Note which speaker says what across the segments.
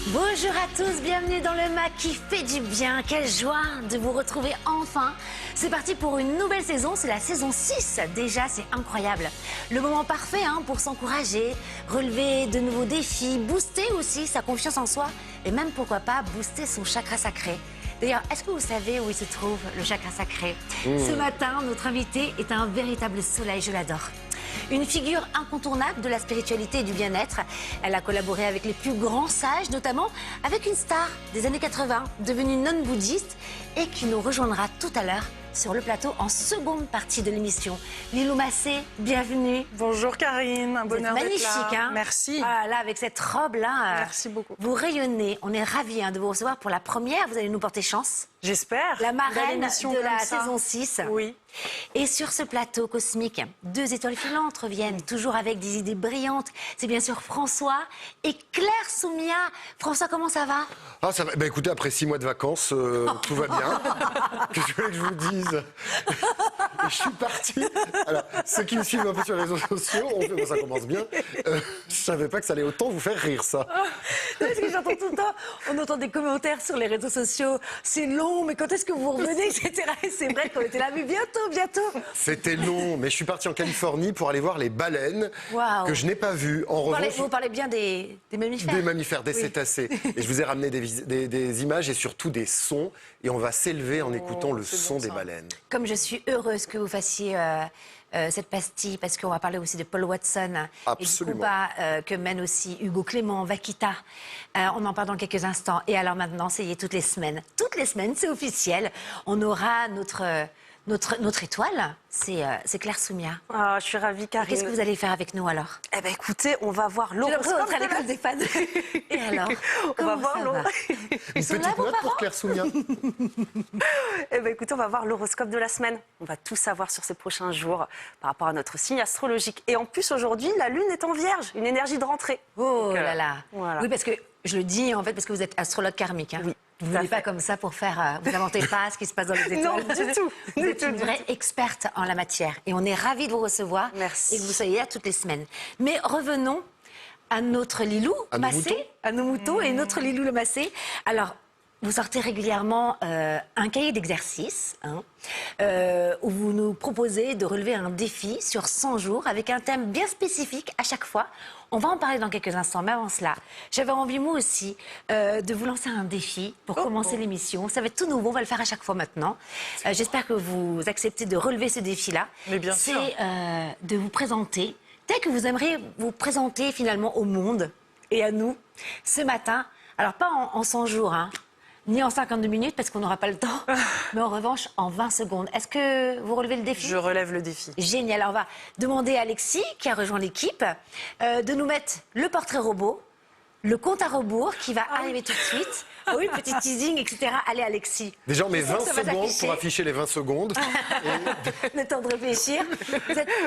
Speaker 1: Bonjour à tous, bienvenue dans le MAC qui fait du bien. Quelle joie de vous retrouver enfin. C'est parti pour une nouvelle saison, c'est la saison 6. Déjà, c'est incroyable. Le moment parfait pour s'encourager, relever de nouveaux défis, booster aussi sa confiance en soi et même, pourquoi pas, booster son chakra sacré. D'ailleurs, est-ce que vous savez où il se trouve, le chakra sacré? Ce matin, notre invité est un véritable soleil, je l'adore. Une figure incontournable de la spiritualité et du bien-être. Elle a collaboré avec les plus grands sages, notamment avec une star des années 80, devenue nonne bouddhiste et qui nous rejoindra tout à l'heure sur le plateau en seconde partie de l'émission. Lilou Massé, bienvenue.
Speaker 2: Bonjour Karine, un bonheur d'être là.
Speaker 1: Magnifique, hein?
Speaker 2: Merci.
Speaker 1: Ah, là, avec cette robe-là,
Speaker 2: merci beaucoup.
Speaker 1: Vous rayonnez. On est ravis de vous recevoir pour la première. Vous allez nous porter chance.
Speaker 2: J'espère.
Speaker 1: La marraine de la
Speaker 2: ça.
Speaker 1: saison 6.
Speaker 2: Oui.
Speaker 1: Et sur ce plateau cosmique, 2 étoiles filantes reviennent, toujours avec des idées brillantes. C'est bien sûr François et Claire Soumia. François, comment ça va?
Speaker 3: Ah, ça va. Bah, écoutez, après 6 mois de vacances, tout va bien. Que je voulais que je vous dise. Je suis parti. Alors, ceux qui me suivent un peu sur les réseaux sociaux, on fait, bon, ça commence bien. Je savais pas que ça allait autant vous faire rire, ça.
Speaker 1: Parce que j'entends tout le temps, on entend des commentaires sur les réseaux sociaux. C'est long, mais quand est-ce que vous revenez, etc. Et c'est vrai qu'on était là, mais bientôt.
Speaker 3: C'était long, mais je suis parti en Californie pour aller voir les baleines
Speaker 1: Wow.
Speaker 3: que je n'ai pas vues. En revanche,
Speaker 1: Vous parlez bien des mammifères.
Speaker 3: des mammifères, des
Speaker 1: Oui.
Speaker 3: cétacés. Et je vous ai ramené des images et surtout des sons. Et on va s'élever en écoutant le
Speaker 2: c'est
Speaker 3: son
Speaker 2: bon,
Speaker 3: des
Speaker 2: ça.
Speaker 3: baleines.
Speaker 1: Comme je suis heureuse que vous fassiez cette pastille, parce qu'on va parler aussi de Paul Watson et du
Speaker 3: Absolument.
Speaker 1: combat que mène aussi Hugo Clément, Vaquita. On en parle dans quelques instants. Et alors maintenant, c'est toutes les semaines. Toutes les semaines, c'est officiel. On aura notre étoile, c'est Claire Soumia.
Speaker 2: Ah, je suis ravie Karine.
Speaker 1: Qu'est-ce que vous allez faire avec nous alors?
Speaker 2: Eh ben écoutez, on va voir
Speaker 1: J'ai l'impression
Speaker 2: l'horoscope.
Speaker 1: d'être à l'école des fans. Et alors?
Speaker 2: On va
Speaker 1: Comment
Speaker 2: voir
Speaker 1: ça
Speaker 2: l'hor-
Speaker 1: va?
Speaker 3: Une
Speaker 1: sont là,
Speaker 3: petite
Speaker 1: vos
Speaker 3: note
Speaker 1: parents
Speaker 3: pour Claire Soumia.
Speaker 2: Eh ben écoutez, on va voir l'horoscope de la semaine. On va tout savoir sur ces prochains jours par rapport à notre signe astrologique. Et en plus, aujourd'hui, la lune est en Vierge, une énergie de rentrée.
Speaker 1: Oh
Speaker 2: Donc,
Speaker 1: là là.
Speaker 2: voilà.
Speaker 1: Oui, parce que je le dis en fait parce que vous êtes astrologue karmique.
Speaker 2: Oui,
Speaker 1: Vous
Speaker 2: tout
Speaker 1: ne
Speaker 2: à
Speaker 1: venez pas
Speaker 2: fait.
Speaker 1: comme ça pour faire. Vous inventez pas ce qui se passe dans les étoiles.
Speaker 2: Non, du tout.
Speaker 1: Vous
Speaker 2: Du
Speaker 1: êtes
Speaker 2: tout,
Speaker 1: une
Speaker 2: du
Speaker 1: vraie experte en la matière et on est ravis de vous recevoir.
Speaker 2: Merci.
Speaker 1: Et que vous soyez là toutes les semaines. Mais revenons à notre Lilou
Speaker 3: À nos
Speaker 1: Massé,
Speaker 3: moutons.
Speaker 1: à nos moutons et notre Lilou le Massé. Alors. Vous sortez régulièrement un cahier d'exercice où vous nous proposez de relever un défi sur 100 jours avec un thème bien spécifique à chaque fois. On va en parler dans quelques instants, mais avant cela, j'avais envie moi aussi de vous lancer un défi pour commencer l'émission. Ça va être tout nouveau, on va le faire à chaque fois maintenant. J'espère que vous acceptez de relever ce défi-là.
Speaker 2: Mais bien sûr.
Speaker 1: C'est de vous présenter, tel que vous aimeriez vous présenter finalement au monde et à nous ce matin. Alors pas en 100 jours, ni en 52 minutes parce qu'on n'aura pas le temps, mais en revanche en 20 secondes. Est-ce que vous relevez le défi?
Speaker 2: Je relève le défi.
Speaker 1: Génial. Alors on va demander à Alexis, qui a rejoint l'équipe, de nous mettre le portrait robot, le compte à rebours qui va arriver tout de suite. Ah oui, petit teasing, etc. Allez Alexis.
Speaker 3: Déjà, on met
Speaker 1: Je sais
Speaker 3: 20
Speaker 1: que ça va
Speaker 3: secondes
Speaker 1: s'afficher.
Speaker 3: pour afficher les 20 secondes.
Speaker 1: Le temps de réfléchir.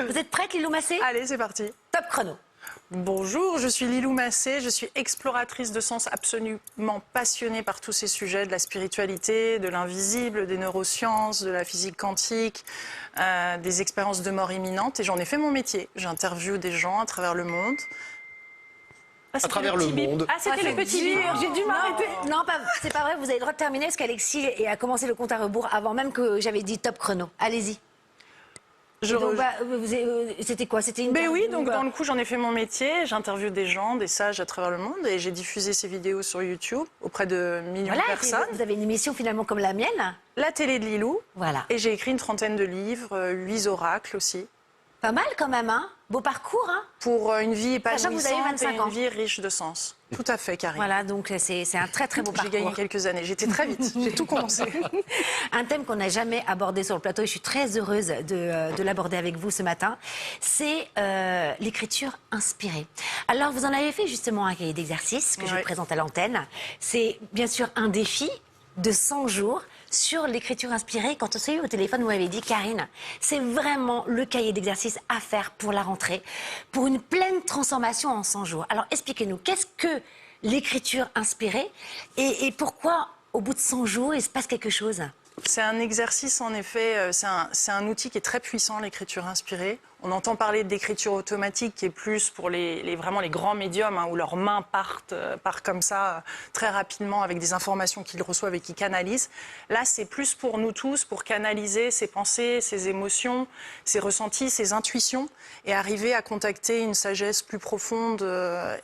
Speaker 1: Vous êtes prête, Lilou Massé?
Speaker 2: Allez, c'est parti.
Speaker 1: Top chrono.
Speaker 2: Bonjour, je suis Lilou Massé, je suis exploratrice de sens absolument passionnée par tous ces sujets, de la spiritualité, de l'invisible, des neurosciences, de la physique quantique, des expériences de mort imminente et j'en ai fait mon métier. J'interviewe des gens à travers le monde. Ah, c'était
Speaker 3: travers le
Speaker 2: petit bip.
Speaker 3: monde.
Speaker 2: Ah, c'était le petit bip. J'ai dû m'arrêter.
Speaker 1: Non, c'est pas vrai, vous avez le droit de terminer parce qu'Alexis a commencé le compte à rebours avant même que j'avais dit top chrono. Allez-y.
Speaker 2: Je
Speaker 1: Donc,
Speaker 2: re-
Speaker 1: c'était quoi? C'était une
Speaker 2: Ben oui,
Speaker 1: interview,
Speaker 2: donc dans le coup, j'en ai fait mon métier. J'interviewe des gens, des sages à travers le monde et j'ai diffusé ces vidéos sur YouTube auprès de millions
Speaker 1: Voilà,
Speaker 2: de personnes.
Speaker 1: vous avez une émission finalement comme la mienne.
Speaker 2: La télé de Lilou.
Speaker 1: Voilà.
Speaker 2: Et j'ai écrit une trentaine de livres, 8 oracles aussi.
Speaker 1: Pas mal quand même, hein? Beau parcours, hein?
Speaker 2: Pour une vie
Speaker 1: Sachant que vous avez
Speaker 2: épanouissante et
Speaker 1: 25 ans.
Speaker 2: une vie riche de sens. Tout à fait, Karine.
Speaker 1: Voilà, donc c'est un très très beau
Speaker 2: J'ai
Speaker 1: parcours.
Speaker 2: gagné quelques années. J'étais très vite. J'ai tout commencé.
Speaker 1: Un thème qu'on n'a jamais abordé sur le plateau et je suis très heureuse de l'aborder avec vous ce matin, c'est l'écriture inspirée. Alors vous en avez fait justement un cahier d'exercice que je
Speaker 2: Ouais.
Speaker 1: vous présente à l'antenne. C'est bien sûr un défi de 100 jours sur l'écriture inspirée. Quand on s'est eu au téléphone, vous m'avez dit, Karine, c'est vraiment le cahier d'exercice à faire pour la rentrée, pour une pleine transformation en 100 jours. Alors expliquez-nous, qu'est-ce que l'écriture inspirée et pourquoi, au bout de 100 jours, il se passe quelque chose?
Speaker 2: C'est un exercice, en effet, c'est un outil qui est très puissant, l'écriture inspirée. On entend parler d'écriture automatique qui est plus pour vraiment les grands médiums, hein, où leurs mains partent comme ça très rapidement avec des informations qu'ils reçoivent et qu'ils canalisent. Là, c'est plus pour nous tous, pour canaliser ses pensées, ses émotions, ses ressentis, ses intuitions et arriver à contacter une sagesse plus profonde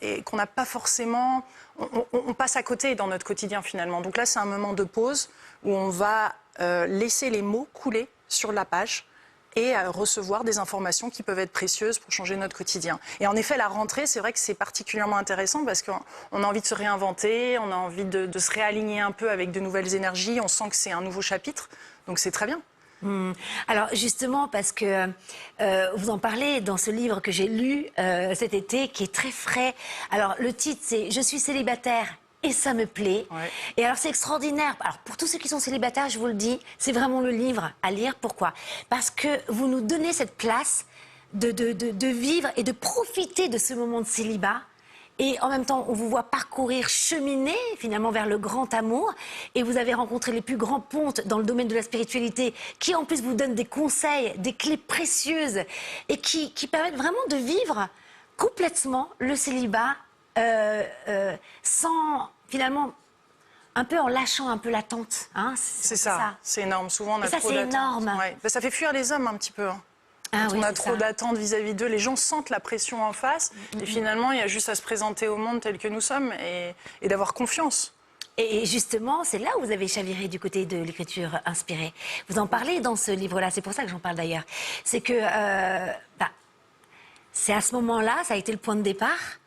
Speaker 2: et qu'on n'a pas forcément... On passe à côté dans notre quotidien finalement. Donc là, c'est un moment de pause où on va laisser les mots couler sur la page et recevoir des informations qui peuvent être précieuses pour changer notre quotidien. Et en effet, la rentrée, c'est vrai que c'est particulièrement intéressant parce qu'on a envie de se réinventer, on a envie de se réaligner un peu avec de nouvelles énergies, on sent que c'est un nouveau chapitre, donc c'est très bien.
Speaker 1: Alors justement, parce que vous en parlez dans ce livre que j'ai lu cet été, qui est très frais. Alors le titre, c'est « Je suis célibataire ». Et ça me plaît. Ouais. Et alors c'est extraordinaire. Alors pour tous ceux qui sont célibataires, je vous le dis, c'est vraiment le livre à lire. Pourquoi? Parce que vous nous donnez cette place de vivre et de profiter de ce moment de célibat. Et en même temps, on vous voit parcourir, cheminer finalement vers le grand amour. Et vous avez rencontré les plus grands pontes dans le domaine de la spiritualité, qui en plus vous donnent des conseils, des clés précieuses et qui permettent vraiment de vivre complètement le célibat sans finalement, un peu en lâchant un peu l'attente. Hein,
Speaker 2: c'est ça, c'est énorme. Souvent, on a trop d'attentes.
Speaker 1: C'est énorme.
Speaker 2: Ouais. Ça fait fuir les hommes un petit peu. Hein. Quand on a trop d'attentes vis-à-vis d'eux, les gens sentent la pression en face. Et finalement, il y a juste à se présenter au monde tel que nous sommes et d'avoir confiance.
Speaker 1: Et justement, c'est là où vous avez chaviré du côté de l'écriture inspirée. Vous en parlez dans ce livre-là, c'est pour ça que j'en parle d'ailleurs. C'est que c'est à ce moment-là, ça a été le point de départ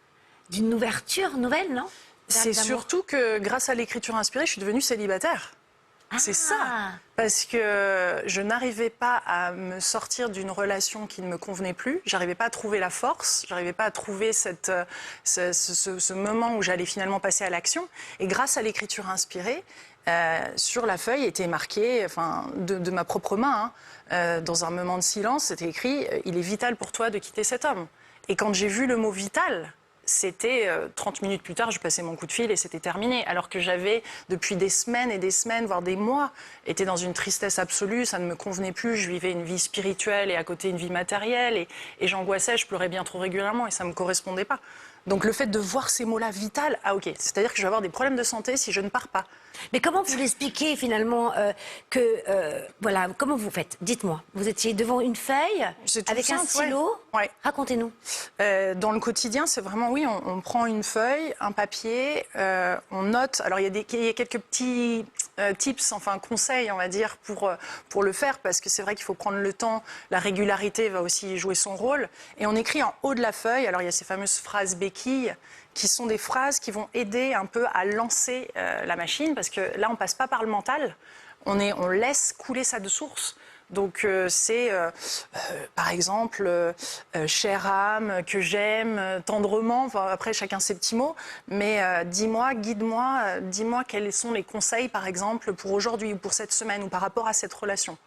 Speaker 1: d'une ouverture nouvelle, non?
Speaker 2: C'est surtout que grâce à l'écriture inspirée, je suis devenue célibataire. C'est ça. Parce que je n'arrivais pas à me sortir d'une relation qui ne me convenait plus. J'arrivais pas à trouver la force. J'arrivais pas à trouver ce moment où j'allais finalement passer à l'action. Et grâce à l'écriture inspirée, sur la feuille était marqué, de ma propre main, dans un moment de silence, c'était écrit « Il est vital pour toi de quitter cet homme ». Et quand j'ai vu le mot « vital », c'était 30 minutes plus tard, je passais mon coup de fil et c'était terminé. Alors que j'avais, depuis des semaines et des semaines, voire des mois, été dans une tristesse absolue, ça ne me convenait plus. Je vivais une vie spirituelle et à côté une vie matérielle et j'angoissais, je pleurais bien trop régulièrement et ça ne me correspondait pas. Donc le fait de voir ces mots-là, vital, ah ok, c'est-à-dire que je vais avoir des problèmes de santé si je ne pars pas.
Speaker 1: Mais comment vous l'expliquez finalement voilà, comment vous faites? Dites-moi, vous étiez devant une feuille avec simple, un stylo,
Speaker 2: ouais.
Speaker 1: Racontez-nous.
Speaker 2: Dans le quotidien, c'est vraiment, oui, on prend une feuille, un papier, on note. Alors il y a quelques petits tips, conseils, on va dire, pour le faire, parce que c'est vrai qu'il faut prendre le temps, la régularité va aussi jouer son rôle. Et on écrit en haut de la feuille, alors il y a ces fameuses phrases béquilles, qui sont des phrases qui vont aider un peu à lancer la machine, parce que là, on passe pas par le mental, on laisse couler ça de source. Donc c'est, par exemple, chère âme, que j'aime tendrement, après chacun ses petits mots, mais dis-moi, guide-moi, dis-moi quels sont les conseils, par exemple, pour aujourd'hui ou pour cette semaine ou par rapport à cette relation.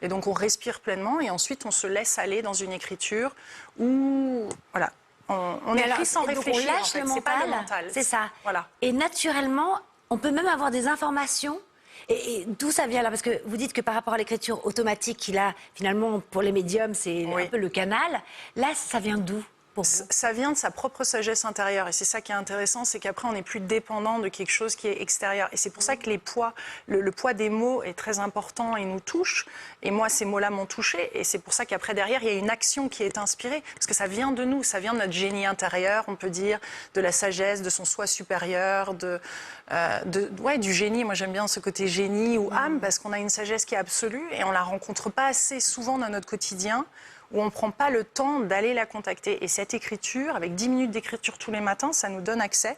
Speaker 2: Et donc on respire pleinement et ensuite on se laisse aller dans une écriture où, voilà, on écrit sans réfléchir.
Speaker 1: Donc on lâche le mental, c'est ça. Voilà. Et naturellement, on peut même avoir des informations. Et d'où ça vient là? Parce que vous dites que par rapport à l'écriture automatique, qui là, finalement, pour les médiums, c'est un peu le canal. Là, ça vient d'où?
Speaker 2: Ça vient de sa propre sagesse intérieure. Et c'est ça qui est intéressant, c'est qu'après, on n'est plus dépendant de quelque chose qui est extérieur. Et c'est pour ça que le poids des mots est très important et nous touche. Et moi, ces mots-là m'ont touchée. Et c'est pour ça qu'après, derrière, il y a une action qui est inspirée. Parce que ça vient de nous, ça vient de notre génie intérieur, on peut dire, de la sagesse, de son soi supérieur, du génie. Moi, j'aime bien ce côté génie ou âme, parce qu'on a une sagesse qui est absolue et on la rencontre pas assez souvent dans notre quotidien, où on ne prend pas le temps d'aller la contacter. Et cette écriture, avec 10 minutes d'écriture tous les matins, ça nous donne accès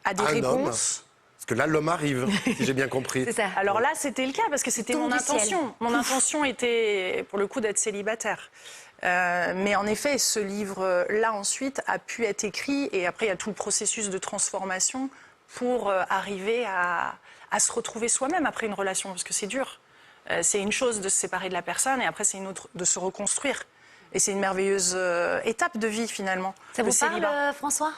Speaker 2: à des réponses.
Speaker 3: Parce que là, l'homme arrive, si j'ai bien compris.
Speaker 1: C'est ça.
Speaker 2: Alors là, c'était le cas, parce que c'était mon intention. Mon intention était, pour le coup, d'être célibataire. Mais en effet, ce livre-là, ensuite, a pu être écrit. Et après, il y a tout le processus de transformation pour arriver à se retrouver soi-même après une relation, parce que c'est dur. C'est une chose de se séparer de la personne, et après, c'est une autre de se reconstruire. Et c'est une merveilleuse étape de vie, finalement.
Speaker 1: Ça vous parle, François?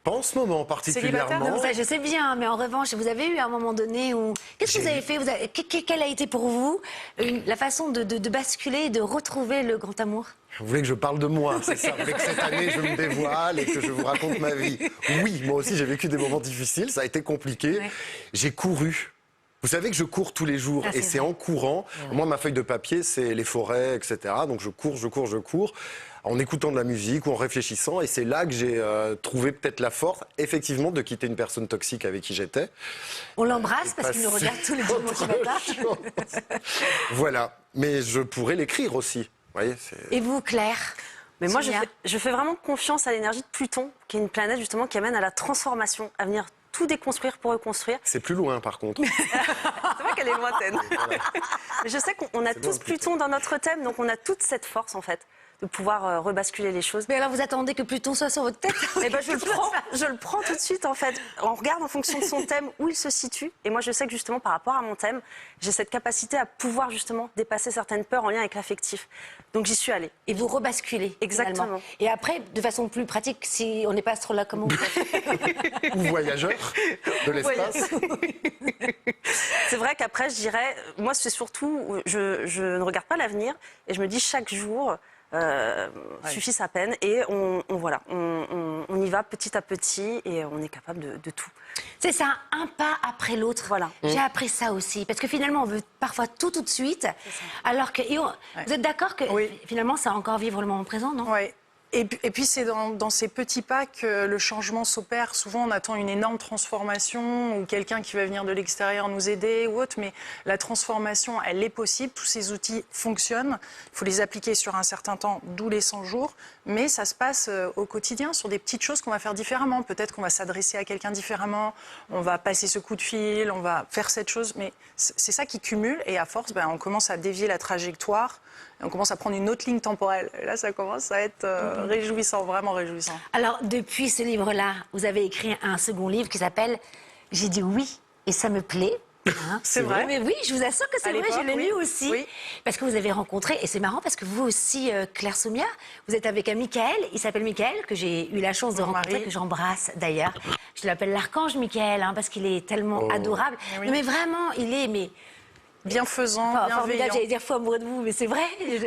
Speaker 3: Pas en ce moment particulièrement.
Speaker 1: Non, ça, je sais bien, mais en revanche, vous avez eu un moment donné où... Qu'est-ce que vous avez fait Quelle a été pour vous la façon de basculer et de retrouver le grand amour?
Speaker 3: Vous voulez que je parle de moi, c'est ça? Vous voulez que cette année, je me dévoile et que je vous raconte ma vie? Oui, moi aussi, j'ai vécu des moments difficiles, ça a été compliqué.
Speaker 1: Ouais.
Speaker 3: J'ai couru. Vous savez que je cours tous les jours et c'est en courant. Moi, ma feuille de papier, c'est les forêts, etc. Donc je cours, en écoutant de la musique ou en réfléchissant. Et c'est là que j'ai trouvé peut-être la force, effectivement, de quitter une personne toxique avec qui j'étais.
Speaker 1: On l'embrasse parce qu'il nous regarde tous les dimanches matin.
Speaker 3: Voilà. Mais je pourrais l'écrire aussi. Vous voyez,
Speaker 1: Et vous, Claire?
Speaker 4: Mais moi,
Speaker 1: Sonia?
Speaker 4: je fais vraiment confiance à l'énergie de Pluton, qui est une planète justement qui amène à la transformation, à venir tout déconstruire pour reconstruire.
Speaker 3: C'est plus loin, par contre.
Speaker 4: C'est vrai qu'elle est lointaine. Mais je sais qu'on a tous Pluton dans notre thème, donc on a toute cette force en fait de pouvoir rebasculer les choses.
Speaker 1: Mais alors vous attendez que Pluton soit sur votre tête?
Speaker 4: Eh ben, je le prends tout de suite en fait. On regarde en fonction de son thème où il se situe. Et moi je sais que justement par rapport à mon thème, j'ai cette capacité à pouvoir justement dépasser certaines peurs en lien avec l'affectif. Donc j'y suis allée.
Speaker 1: Et vous rebasculez.
Speaker 4: Exactement.
Speaker 1: Finalement. Et après, de façon plus pratique, si on n'est pas astrologue, comment vous faites?
Speaker 3: Ou voyageur de l'espace.
Speaker 4: C'est vrai qu'après je dirais, moi c'est surtout, je ne regarde pas l'avenir et je me dis chaque jour... suffit sa peine et on y va petit à petit et on est capable de tout.
Speaker 1: C'est ça, un pas après l'autre.
Speaker 4: Voilà.
Speaker 1: J'ai appris ça aussi. Parce que finalement, on veut parfois tout de suite. Alors que. Vous êtes d'accord que finalement, c'est encore vivre le moment présent, non?
Speaker 2: Oui. Et puis c'est dans ces petits pas que le changement s'opère. Souvent on attend une énorme transformation ou quelqu'un qui va venir de l'extérieur nous aider ou autre, mais la transformation, elle est possible. Tous ces outils fonctionnent. Il faut les appliquer sur un certain temps, d'où les 100 jours. Mais ça se passe au quotidien sur des petites choses qu'on va faire différemment. Peut-être qu'on va s'adresser à quelqu'un différemment, on va passer ce coup de fil, on va faire cette chose. Mais c'est ça qui cumule et à force, on commence à dévier la trajectoire. Et on commence à prendre une autre ligne temporelle. Et là, ça commence à être réjouissant, vraiment réjouissant.
Speaker 1: Alors, depuis ce livre-là, vous avez écrit un second livre qui s'appelle « J'ai dit oui et ça me plaît ». Hein,
Speaker 2: c'est vrai.
Speaker 1: Mais oui, je vous assure que c'est vrai, je l'ai lu aussi.
Speaker 2: Oui.
Speaker 1: Parce que vous avez rencontré, et c'est marrant parce que vous aussi, Claire Soumia, vous êtes avec un Michael, il s'appelle Michael, que j'ai eu la chance de rencontrer, que j'embrasse d'ailleurs. Je l'appelle l'archange Michael, parce qu'il est tellement adorable.
Speaker 2: Oui.
Speaker 1: Non, mais vraiment, il est...
Speaker 2: Bienfaisant, bienveillant.
Speaker 1: Formidable, j'allais dire fou amoureux de vous, mais c'est vrai,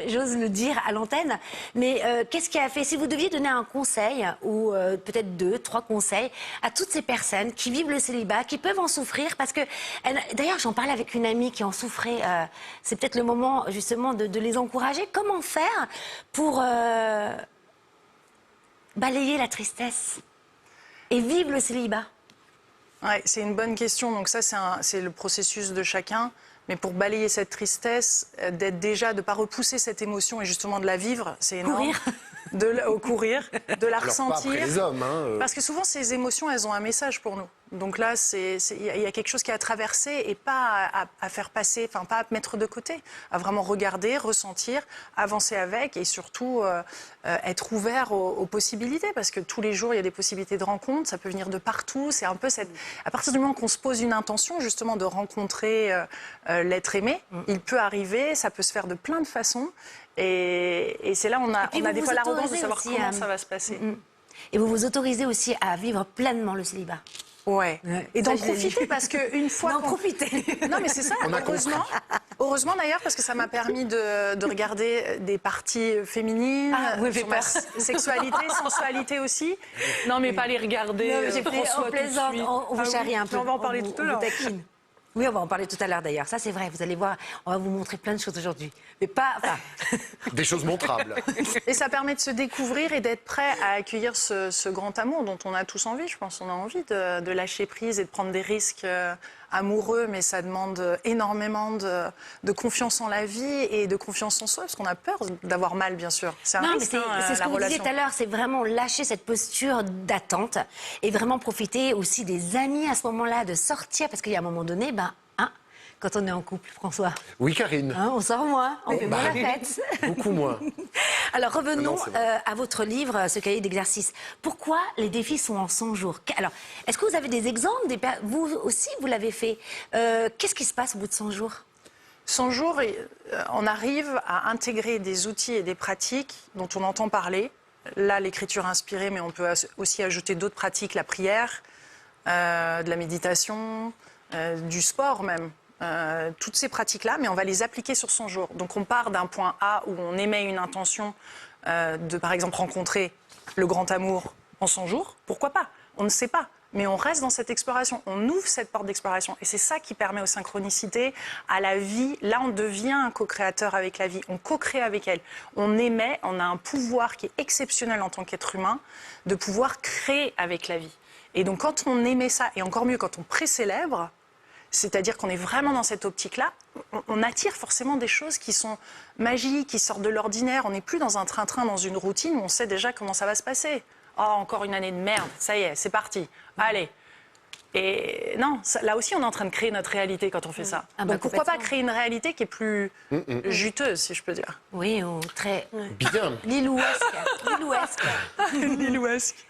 Speaker 1: j'ose le dire à l'antenne. Mais qu'est-ce qui a fait, si vous deviez donner un conseil, ou peut-être 2, 3 conseils, à toutes ces personnes qui vivent le célibat, qui peuvent en souffrir, parce que, d'ailleurs, j'en parlais avec une amie qui en souffrait, c'est peut-être le moment, justement, de les encourager. Comment faire pour balayer la tristesse et vivre le célibat?
Speaker 2: Ouais, c'est une bonne question. Donc ça, c'est le processus de chacun. Mais pour balayer cette tristesse, de ne pas repousser cette émotion et justement de la vivre, c'est énorme.
Speaker 1: Courir.
Speaker 2: Courir, de la ressentir.
Speaker 3: Pas après les hommes,
Speaker 2: Parce que souvent, ces émotions, elles ont un message pour nous. Donc là, il y a quelque chose qui est à traverser et pas à faire passer, enfin pas à mettre de côté, à vraiment regarder, ressentir, avancer avec et surtout être ouvert aux possibilités. Parce que tous les jours, il y a des possibilités de rencontres, ça peut venir de partout. C'est un peu à partir du moment qu'on se pose une intention justement de rencontrer l'être aimé, il peut arriver, ça peut se faire de plein de façons. Et c'est là où on a des fois l'arrogance de savoir comment ça va se passer.
Speaker 1: Et vous vous autorisez aussi à vivre pleinement le célibat.
Speaker 2: Ouais. Et d'en profiter parce qu'une fois.
Speaker 1: D'en profiter.
Speaker 2: Non, mais c'est ça, heureusement d'ailleurs, parce que ça m'a permis de regarder des parties féminines, sur ma sexualité, sensualité aussi.
Speaker 5: Non, mais pas les regarder.
Speaker 1: On plaisante, on vous charrie un peu.
Speaker 2: On va en parler tout à l'heure.
Speaker 1: Oui, on va en parler tout à l'heure d'ailleurs. Ça, c'est vrai. Vous allez voir, on va vous montrer plein de choses aujourd'hui. Mais pas.
Speaker 3: Des choses montrables.
Speaker 2: Et ça permet de se découvrir et d'être prêt à accueillir ce grand amour dont on a tous envie. Je pense qu'on a envie de lâcher prise et de prendre des risques amoureux, mais ça demande énormément de confiance en la vie et de confiance en soi, parce qu'on a peur d'avoir mal, bien sûr. C'est un risque,
Speaker 1: c'est ce que vous disiez tout à l'heure, c'est vraiment lâcher cette posture d'attente et vraiment profiter aussi des amis à ce moment-là, de sortir, parce qu'il y a un moment donné, quand on est en couple, François.
Speaker 3: Oui, Karine.
Speaker 1: On sort moins, on fait moins la fête.
Speaker 3: Beaucoup moins.
Speaker 1: Alors revenons à votre livre, ce cahier d'exercice. Pourquoi les défis sont en 100 jours? Alors, est-ce que vous avez des exemples? Vous aussi, vous l'avez fait. Qu'est-ce qui se passe au bout de 100 jours?
Speaker 2: 100 jours, on arrive à intégrer des outils et des pratiques dont on entend parler, là, l'écriture inspirée, mais on peut aussi ajouter d'autres pratiques, la prière, de la méditation, du sport même. Toutes ces pratiques-là, mais on va les appliquer sur son jour. Donc on part d'un point A où on émet une intention de, par exemple, rencontrer le grand amour en son jour. Pourquoi pas? On ne sait pas. Mais on reste dans cette exploration, on ouvre cette porte d'exploration. Et c'est ça qui permet aux synchronicités, à la vie. Là, on devient un co-créateur avec la vie, on co-crée avec elle. On émet, on a un pouvoir qui est exceptionnel en tant qu'être humain, de pouvoir créer avec la vie. Et donc quand on émet ça, et encore mieux quand on précélèbre, c'est-à-dire qu'on est vraiment dans cette optique-là, on attire forcément des choses qui sont magiques, qui sortent de l'ordinaire. On n'est plus dans un train-train, dans une routine où on sait déjà comment ça va se passer. Oh, encore une année de merde, ça y est, c'est parti. Allez. Et non, là aussi, on est en train de créer notre réalité quand on fait ça.
Speaker 1: Ah bah,
Speaker 2: donc pourquoi pas
Speaker 1: complètement.
Speaker 2: créer une réalité qui est plus juteuse, si je peux dire.
Speaker 1: Oui, ou très
Speaker 3: Bien.
Speaker 1: lilouesque. Lilouesque.
Speaker 2: Lilouesque.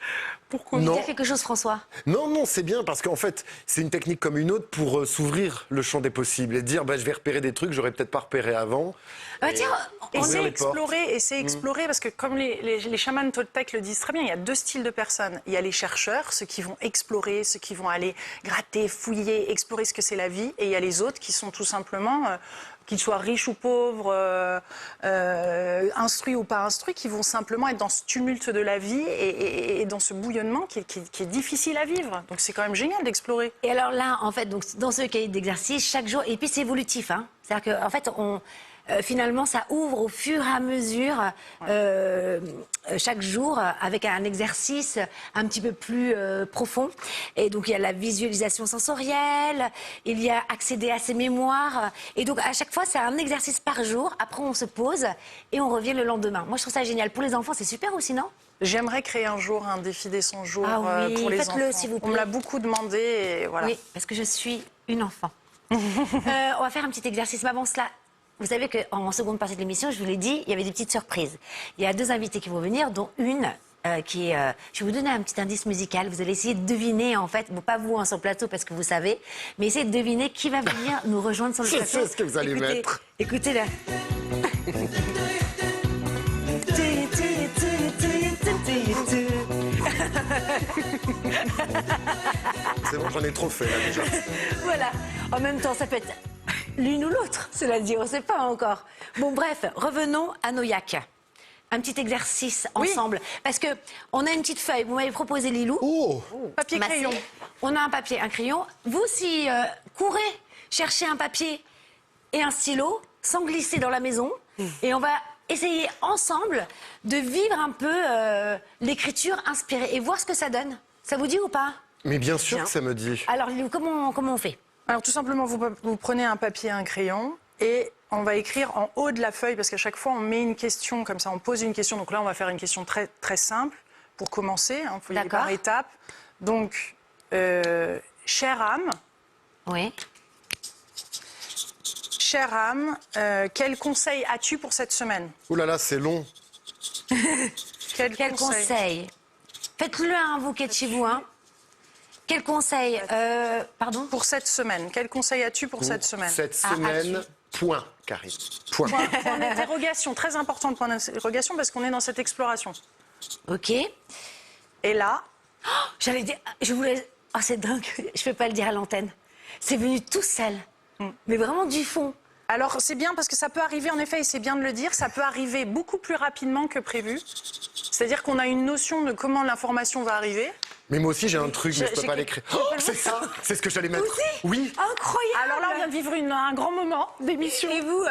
Speaker 2: Pourquoi
Speaker 1: Vous
Speaker 3: Non.
Speaker 1: dire quelque chose, François?
Speaker 3: Non, c'est bien parce qu'en fait, c'est une technique comme une autre pour s'ouvrir le champ des possibles et dire je vais repérer des trucs que j'aurais peut-être pas repéré avant.
Speaker 1: Ah, tiens,
Speaker 2: Et
Speaker 3: Ouvrir
Speaker 2: c'est
Speaker 3: les portes.
Speaker 2: explorer, parce que comme les chamans toltèques le disent très bien, il y a deux styles de personnes. Il y a les chercheurs, ceux qui vont explorer, ceux qui vont aller gratter, fouiller, explorer ce que c'est la vie. Et il y a les autres qui sont tout simplement, qu'ils soient riches ou pauvres, instruits ou pas instruits, qui vont simplement être dans ce tumulte de la vie et dans ce bouillonnement qui est difficile à vivre. Donc c'est quand même génial d'explorer.
Speaker 1: Et alors là, en fait, donc, dans ce cahier d'exercice, chaque jour, et puis c'est évolutif, hein. C'est-à-dire qu'en fait, finalement, ça ouvre au fur et à mesure, chaque jour, avec un exercice un petit peu plus profond. Et donc, il y a la visualisation sensorielle, il y a accéder à ses mémoires. Et donc, à chaque fois, c'est un exercice par jour. Après, on se pose et on revient le lendemain. Moi, je trouve ça génial. Pour les enfants, c'est super aussi, non?
Speaker 2: J'aimerais créer un jour un défi des 100 jours
Speaker 1: Ah oui,
Speaker 2: pour les enfants.
Speaker 1: faites-le, s'il vous
Speaker 2: On me
Speaker 1: plaît.
Speaker 2: l'a beaucoup demandé et voilà.
Speaker 1: Oui, parce que je suis une enfant. On va faire un petit exercice. Mais avant cela, vous savez qu'en seconde partie de l'émission, je vous l'ai dit, il y avait des petites surprises. Il y a deux invités qui vont venir, dont une qui est... je vais vous donner un petit indice musical. Vous allez essayer de deviner, en fait, bon, pas vous hein, sur le plateau parce que vous savez, mais essayez de deviner qui va venir nous rejoindre sur le
Speaker 3: Je
Speaker 1: plateau.
Speaker 3: sais ce que vous allez mettre.
Speaker 1: Écoutez là.
Speaker 3: C'est bon, j'en ai trop fait là déjà.
Speaker 1: Voilà. En même temps, ça peut être l'une ou l'autre, cela dit, on ne sait pas encore. Bon, bref, revenons à Noyak. Un petit exercice ensemble. Parce que on a une petite feuille. Vous m'avez proposé, Lilou.
Speaker 3: Oh,
Speaker 2: Papier
Speaker 1: Massé.
Speaker 2: crayon.
Speaker 1: On a un papier, un crayon. Vous aussi, courez, cherchez un papier et un stylo, sans glisser dans la maison. Et on va essayer ensemble de vivre un peu l'écriture inspirée et voir ce que ça donne. Ça vous dit ou pas?
Speaker 3: mais bien sûr que ça me dit.
Speaker 1: Alors, Lilou, comment on fait?
Speaker 2: Alors tout simplement, vous prenez un papier et un crayon et on va écrire en haut de la feuille parce qu'à chaque fois on met une question comme ça, on pose une question. Donc là, on va faire une question très, très simple pour commencer. Il faut y aller
Speaker 1: D'accord.
Speaker 2: par étapes. Donc, chère âme,
Speaker 1: Oui.
Speaker 2: quel conseil as-tu pour cette semaine?
Speaker 3: Oh là là, c'est long.
Speaker 1: Quel conseil? Faites-le un bouquet de chez vous, hein. Quel conseil? Pardon?
Speaker 2: Pour cette semaine, quel conseil as-tu pour cette semaine?
Speaker 3: Cette
Speaker 1: Ah,
Speaker 3: semaine,
Speaker 1: as-tu
Speaker 3: point, Karine. Point.
Speaker 2: Point d'interrogation, très important le point d'interrogation parce qu'on est dans cette exploration.
Speaker 1: Ok.
Speaker 2: Et là,
Speaker 1: J'allais dire, je voulais... Oh, c'est dingue, je peux pas le dire à l'antenne. C'est venu tout seul, mais vraiment du fond.
Speaker 2: alors c'est bien parce que ça peut arriver, en effet, et c'est bien de le dire, ça peut arriver beaucoup plus rapidement que prévu. C'est-à-dire qu'on a une notion de comment l'information va arriver.
Speaker 3: Mais moi aussi j'ai un truc, mais je peux
Speaker 2: j'ai
Speaker 3: pas
Speaker 2: que-
Speaker 3: l'écrire. Oh, c'est ça, c'est ce que j'allais mettre.
Speaker 1: aussi
Speaker 3: Oui.
Speaker 1: Incroyable.
Speaker 2: Alors là, on vient de vivre un grand moment d'émission.
Speaker 1: Et vous?
Speaker 3: Ouais,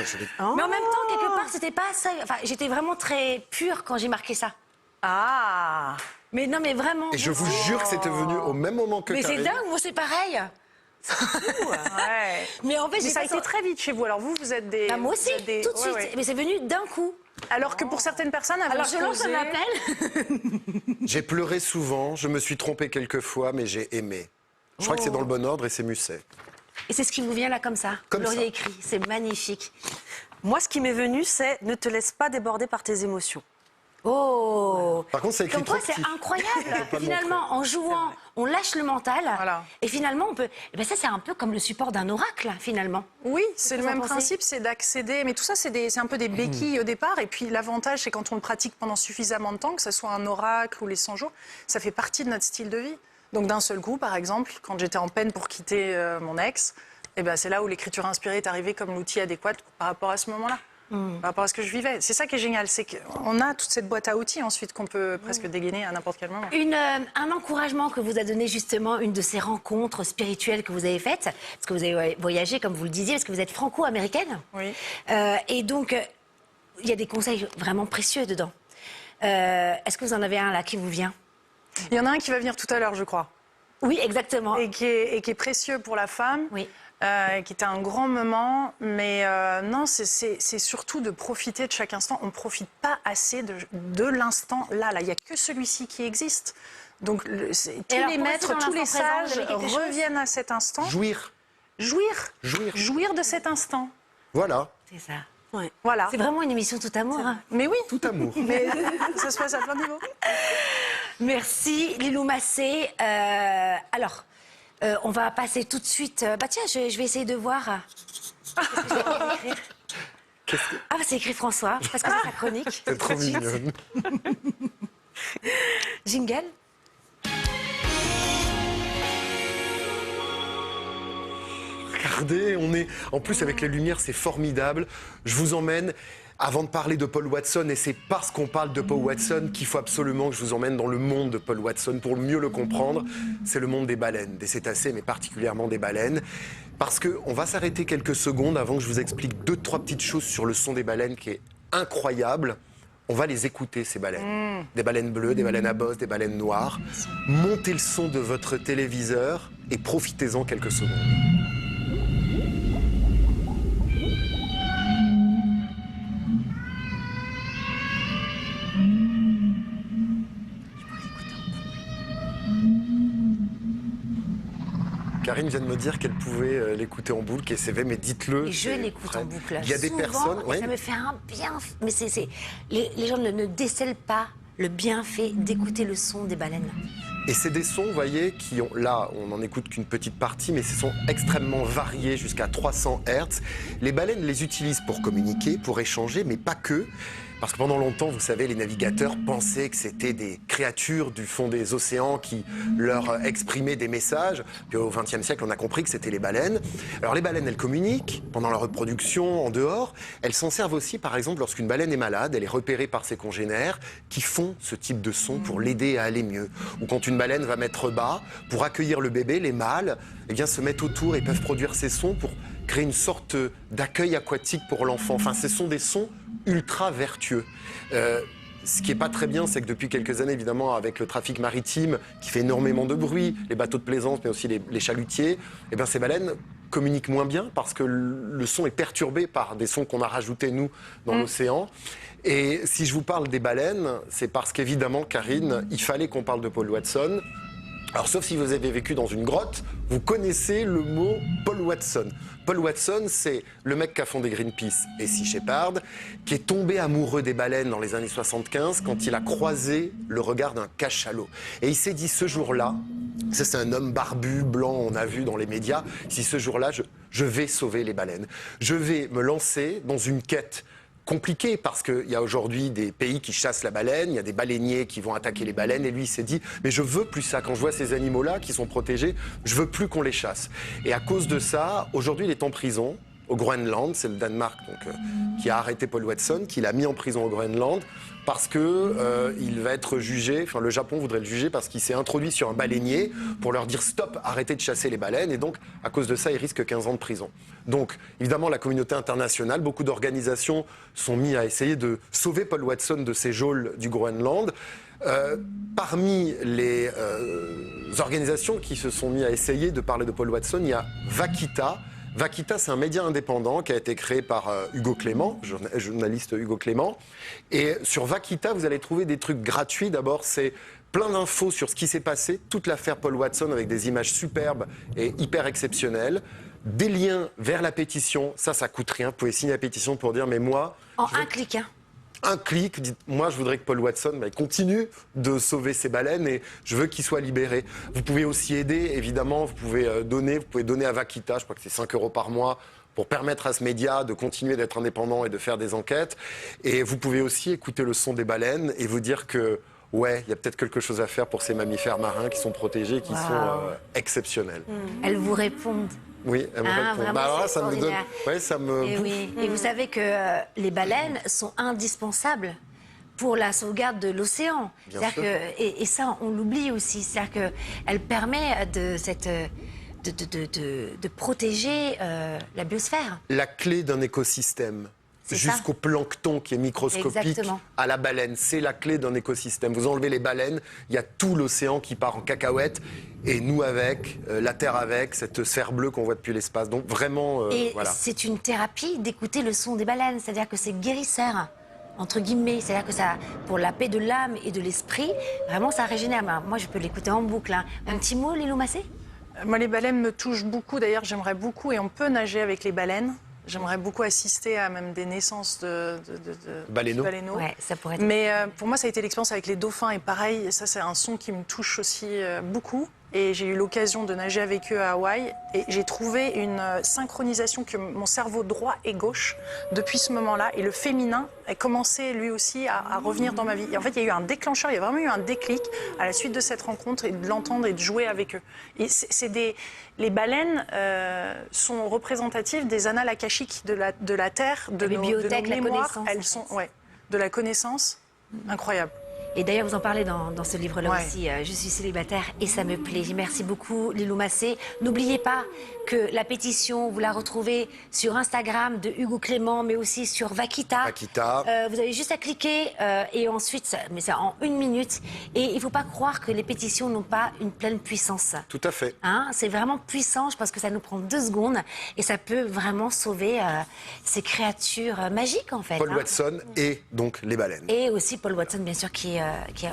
Speaker 3: je l'ai-
Speaker 1: Mais en même temps, quelque part, c'était pas ça. Enfin, j'étais vraiment très pure quand j'ai marqué ça.
Speaker 2: Ah.
Speaker 1: Mais non, mais vraiment.
Speaker 3: Et je vous jure que c'était venu au même moment que
Speaker 1: Mais c'est
Speaker 3: Karine.
Speaker 1: dingue, moi c'est pareil.
Speaker 2: Ouais.
Speaker 1: Mais en fait,
Speaker 2: Mais
Speaker 1: j'ai
Speaker 2: ça a
Speaker 1: pas
Speaker 2: été
Speaker 1: senti-
Speaker 2: très vite chez vous. Alors vous êtes des...
Speaker 1: Bah, moi aussi,
Speaker 2: vous êtes des-
Speaker 1: tout de
Speaker 2: ouais,
Speaker 1: suite.
Speaker 2: ouais.
Speaker 1: Mais c'est venu d'un coup.
Speaker 2: Alors que pour certaines personnes, elles
Speaker 1: Alors
Speaker 2: vont
Speaker 1: je
Speaker 2: se
Speaker 1: lance un
Speaker 2: poser-
Speaker 1: appel.
Speaker 3: J'ai pleuré souvent, je me suis trompé quelques fois, mais j'ai aimé. Je crois que c'est dans le bon ordre et c'est Musset.
Speaker 1: Et c'est ce qui vous vient là comme ça.
Speaker 3: Comme
Speaker 1: vous l'auriez
Speaker 3: ça.
Speaker 1: écrit. C'est magnifique.
Speaker 4: Moi, ce qui m'est venu, c'est ne te laisse pas déborder par tes émotions.
Speaker 1: Oh.
Speaker 3: Par contre, ça écrit
Speaker 1: Comme quoi,
Speaker 3: trop
Speaker 1: c'est
Speaker 3: petit.
Speaker 1: incroyable.
Speaker 3: Pas le
Speaker 1: Finalement, en jouant, on lâche le mental.
Speaker 2: Voilà.
Speaker 1: Et finalement, on peut. Eh ben ça, c'est un peu comme le support d'un oracle, finalement.
Speaker 2: Oui, c'est le
Speaker 1: vous en
Speaker 2: même
Speaker 1: pensez
Speaker 2: principe, c'est d'accéder. Mais tout ça, c'est un peu des béquilles au départ. Et puis l'avantage, c'est quand on le pratique pendant suffisamment de temps, que ce soit un oracle ou les 100 jours, ça fait partie de notre style de vie. Donc d'un seul coup, par exemple, quand j'étais en peine pour quitter mon ex, eh ben, c'est là où l'écriture inspirée est arrivée comme l'outil adéquat par rapport à ce moment-là. Par rapport à ce que je vivais. C'est ça qui est génial, c'est qu'on a toute cette boîte à outils ensuite qu'on peut presque dégainer à n'importe quel moment.
Speaker 1: Un encouragement que vous a donné justement une de ces rencontres spirituelles que vous avez faites, parce que vous avez voyagé, comme vous le disiez, parce que vous êtes franco-américaine.
Speaker 2: Oui.
Speaker 1: Et donc, il y a des conseils vraiment précieux dedans. Est-ce que vous en avez un là qui vous vient?
Speaker 2: Il y en a un qui va venir tout à l'heure, je crois,
Speaker 1: Oui, exactement.
Speaker 2: et qui est précieux pour la femme.
Speaker 1: Oui.
Speaker 2: Qui était un grand moment, mais non, c'est surtout de profiter de chaque instant. On ne profite pas assez de l'instant là. Il n'y a que celui-ci qui existe. Donc tous
Speaker 1: alors,
Speaker 2: les
Speaker 1: pour
Speaker 2: maîtres,
Speaker 1: rester dans
Speaker 2: tous les
Speaker 1: l'instant présent,
Speaker 2: sages
Speaker 1: vous avez quelque chose
Speaker 2: reviennent à cet instant.
Speaker 3: Jouir.
Speaker 2: Jouir de cet instant.
Speaker 3: Voilà.
Speaker 1: C'est ça.
Speaker 4: Ouais.
Speaker 2: Voilà.
Speaker 1: C'est vraiment une émission tout amour. Hein.
Speaker 2: Mais oui,
Speaker 3: Tout amour.
Speaker 2: mais ça se passe à plein de niveaux.
Speaker 1: Merci Lilou Massé. Alors, on va passer tout de suite. Bah tiens, je vais essayer de voir.
Speaker 3: Qu'est-ce que-
Speaker 1: Ah, c'est écrit François, parce que c'est sa chronique.
Speaker 3: C'est trop mignonne.
Speaker 1: Jingle.
Speaker 3: Regardez, on est... En plus, avec les lumières, c'est formidable. Je vous emmène... Avant de parler de Paul Watson, et c'est parce qu'on parle de Paul Watson qu'il faut absolument que je vous emmène dans le monde de Paul Watson pour mieux le comprendre. C'est le monde des baleines, des cétacés, mais particulièrement des baleines. Parce qu'on va s'arrêter quelques secondes avant que je vous explique 2-3 petites choses sur le son des baleines qui est incroyable. On va les écouter, ces baleines. Des baleines bleues, des baleines à bosse, des baleines noires. Montez le son de votre téléviseur et profitez-en quelques secondes. Karine vient de me dire qu'elle pouvait l'écouter en boucle, et c'est vrai, mais dites-le.
Speaker 1: Et je
Speaker 3: c'est
Speaker 1: l'écoute
Speaker 3: vrai.
Speaker 1: en boucle.
Speaker 3: Il y a des
Speaker 1: souvent,
Speaker 3: personnes...
Speaker 1: et
Speaker 3: ouais.
Speaker 1: ça me fait un bien... Mais les gens ne décèlent pas le bienfait d'écouter le son des baleines.
Speaker 3: Et c'est des sons, vous voyez, qui ont... Là, on n'en écoute qu'une petite partie, mais ces sons extrêmement variés, jusqu'à 300 Hz. Les baleines les utilisent pour communiquer, pour échanger, mais pas que. Parce que pendant longtemps, vous savez, les navigateurs pensaient que c'était des créatures du fond des océans qui leur exprimaient des messages. Puis au XXe siècle, on a compris que c'était les baleines. Alors les baleines, elles communiquent pendant leur reproduction, en dehors. Elles s'en servent aussi, par exemple, lorsqu'une baleine est malade, elle est repérée par ses congénères qui font ce type de son pour l'aider à aller mieux. Ou quand une baleine va mettre bas, pour accueillir le bébé, les mâles eh bien, se mettent autour et peuvent produire ces sons pour créer une sorte d'accueil aquatique pour l'enfant. Enfin, ce sont des sons ultra vertueux. Ce qui n'est pas très bien, c'est que depuis quelques années, évidemment, avec le trafic maritime qui fait énormément de bruit, les bateaux de plaisance, mais aussi les chalutiers, eh bien, ces baleines communiquent moins bien parce que le son est perturbé par des sons qu'on a rajoutés, nous, dans l'océan. Et si je vous parle des baleines, c'est parce qu'évidemment, Karine, il fallait qu'on parle de Paul Watson. Alors, sauf si vous avez vécu dans une grotte, vous connaissez le mot Paul Watson. Paul Watson, c'est le mec qui a fondé Greenpeace et Sea Shepherd, qui est tombé amoureux des baleines dans les années 75 quand il a croisé le regard d'un cachalot. Et il s'est dit ce jour-là, ça c'est un homme barbu, blanc, on a vu dans les médias, si ce jour-là, je vais sauver les baleines. Je vais me lancer dans une quête compliqué parce qu'il y a aujourd'hui des pays qui chassent la baleine, il y a des baleiniers qui vont attaquer les baleines et lui il s'est dit mais je veux plus ça, quand je vois ces animaux-là qui sont protégés, je veux plus qu'on les chasse. Et à cause de ça, aujourd'hui il est en prison au Groenland, c'est le Danemark donc, qui a arrêté Paul Watson, qui l'a mis en prison au Groenland parce que il va être jugé, enfin le Japon voudrait le juger parce qu'il s'est introduit sur un baleinier pour leur dire stop, arrêtez de chasser les baleines et donc à cause de ça il risque 15 ans de prison. Donc évidemment la communauté internationale, beaucoup d'organisations sont mis à essayer de sauver Paul Watson de ces geôles du Groenland. Parmi les organisations qui se sont mis à essayer de parler de Paul Watson, il y a Vaquita. Vaquita, c'est un média indépendant qui a été créé par Hugo Clément, journaliste Hugo Clément. Et sur Vaquita, vous allez trouver des trucs gratuits. D'abord, c'est plein d'infos sur ce qui s'est passé, toute l'affaire Paul Watson avec des images superbes et hyper exceptionnelles. Des liens vers la pétition, ça coûte rien. Vous pouvez signer la pétition pour dire, mais moi...
Speaker 1: En un clic, hein.
Speaker 3: un clic, dites moi je voudrais que Paul Watson continue de sauver ces baleines et je veux qu'il soit libéré. Vous pouvez aussi aider, évidemment, vous pouvez donner à Vaquita, je crois que c'est 5 € par mois, pour permettre à ce média de continuer d'être indépendant et de faire des enquêtes. Et vous pouvez aussi écouter le son des baleines et vous dire que ouais, il y a peut-être quelque chose à faire pour ces mammifères marins qui sont protégés, qui sont exceptionnels.
Speaker 1: Elles vous répondent.
Speaker 3: Oui, elles me répondent.
Speaker 1: Vraiment,
Speaker 3: Alors là,
Speaker 1: c'est
Speaker 3: ça me donne...
Speaker 1: extraordinaire.
Speaker 3: Ouais, ça me...
Speaker 1: Et oui. Et vous savez que les baleines sont indispensables pour la sauvegarde de l'océan.
Speaker 3: Bien
Speaker 1: C'est-à-dire
Speaker 3: sûr.
Speaker 1: que, et ça, on l'oublie aussi. C'est-à-dire qu'elle permet de protéger la biosphère.
Speaker 3: La clé d'un écosystème,
Speaker 1: C'est
Speaker 3: jusqu'au plancton qui est microscopique,
Speaker 1: Exactement.
Speaker 3: à la baleine, c'est la clé d'un écosystème. Vous enlevez les baleines, il y a tout l'océan qui part en cacahuète, et nous avec, la Terre avec, cette sphère bleue qu'on voit depuis l'espace. Donc vraiment,
Speaker 1: Et
Speaker 3: voilà.
Speaker 1: c'est une thérapie d'écouter le son des baleines. C'est-à-dire que c'est guérisseur, entre guillemets. C'est-à-dire que ça, pour la paix de l'âme et de l'esprit, vraiment, ça régénère. Ben, moi, je peux l'écouter en boucle. Hein. Un petit mot, Lilou Massé?
Speaker 2: Moi, les baleines me touchent beaucoup. D'ailleurs, j'aimerais beaucoup, et on peut nager avec les baleines. J'aimerais beaucoup assister à même des naissances de
Speaker 3: Baleineaux.
Speaker 1: Ouais, ça pourrait être...
Speaker 2: Mais pour moi, ça a été l'expérience avec les dauphins. Et pareil, ça, c'est un son qui me touche aussi beaucoup. Et j'ai eu l'occasion de nager avec eux à Hawaï. Et j'ai trouvé une synchronisation que mon cerveau droit et gauche, depuis ce moment-là, et le féminin a commencé lui aussi à revenir dans ma vie. Et en fait, il y a eu un déclencheur, il y a vraiment eu un déclic à la suite de cette rencontre et de l'entendre et de jouer avec eux. Et les baleines sont représentatives des annales akashiques de la Terre, de
Speaker 1: La
Speaker 2: nos
Speaker 1: bibliothèque, la
Speaker 2: mémoires.
Speaker 1: connaissance,
Speaker 2: Elles
Speaker 1: en
Speaker 2: sont,
Speaker 1: fait.
Speaker 2: ouais, de la connaissance, incroyable.
Speaker 1: Et d'ailleurs, vous en parlez dans ce livre-là
Speaker 2: Ouais.
Speaker 1: aussi, Je suis célibataire et ça me plaît. Merci beaucoup, Lilou Massé. N'oubliez pas que la pétition, vous la retrouvez sur Instagram de Hugo Clément, mais aussi sur Vaquita.
Speaker 3: Vaquita.
Speaker 1: Vous avez juste à cliquer et ensuite, mais c'est en 1 minute. Et il ne faut pas croire que les pétitions n'ont pas une pleine puissance.
Speaker 3: Tout à fait.
Speaker 1: Hein, c'est vraiment puissant, je pense que ça nous prend 2 secondes et ça peut vraiment sauver ces créatures magiques en fait.
Speaker 3: Paul
Speaker 1: hein.
Speaker 3: Watson et donc les baleines.
Speaker 1: Et aussi Paul Watson, bien sûr, qui est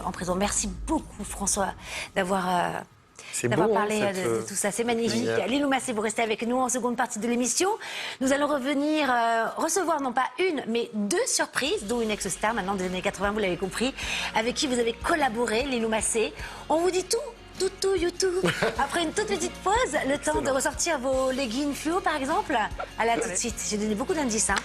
Speaker 1: en prison. Merci beaucoup, François, d'avoir
Speaker 3: C'est beau,
Speaker 1: parlé
Speaker 3: hein,
Speaker 1: de tout ça. C'est magnifique.
Speaker 3: manière.
Speaker 1: Lilou Massé, vous restez avec nous en seconde partie de l'émission. Nous allons revenir recevoir non pas une, mais 2 surprises, dont une ex-star maintenant des années 80, vous l'avez compris, avec qui vous avez collaboré, Lilou Massé. On vous dit tout, YouTube. Après une toute petite pause, le temps de ressortir vos leggings fluo, par exemple. À là tout de suite. J'ai donné beaucoup d'indices. Hein.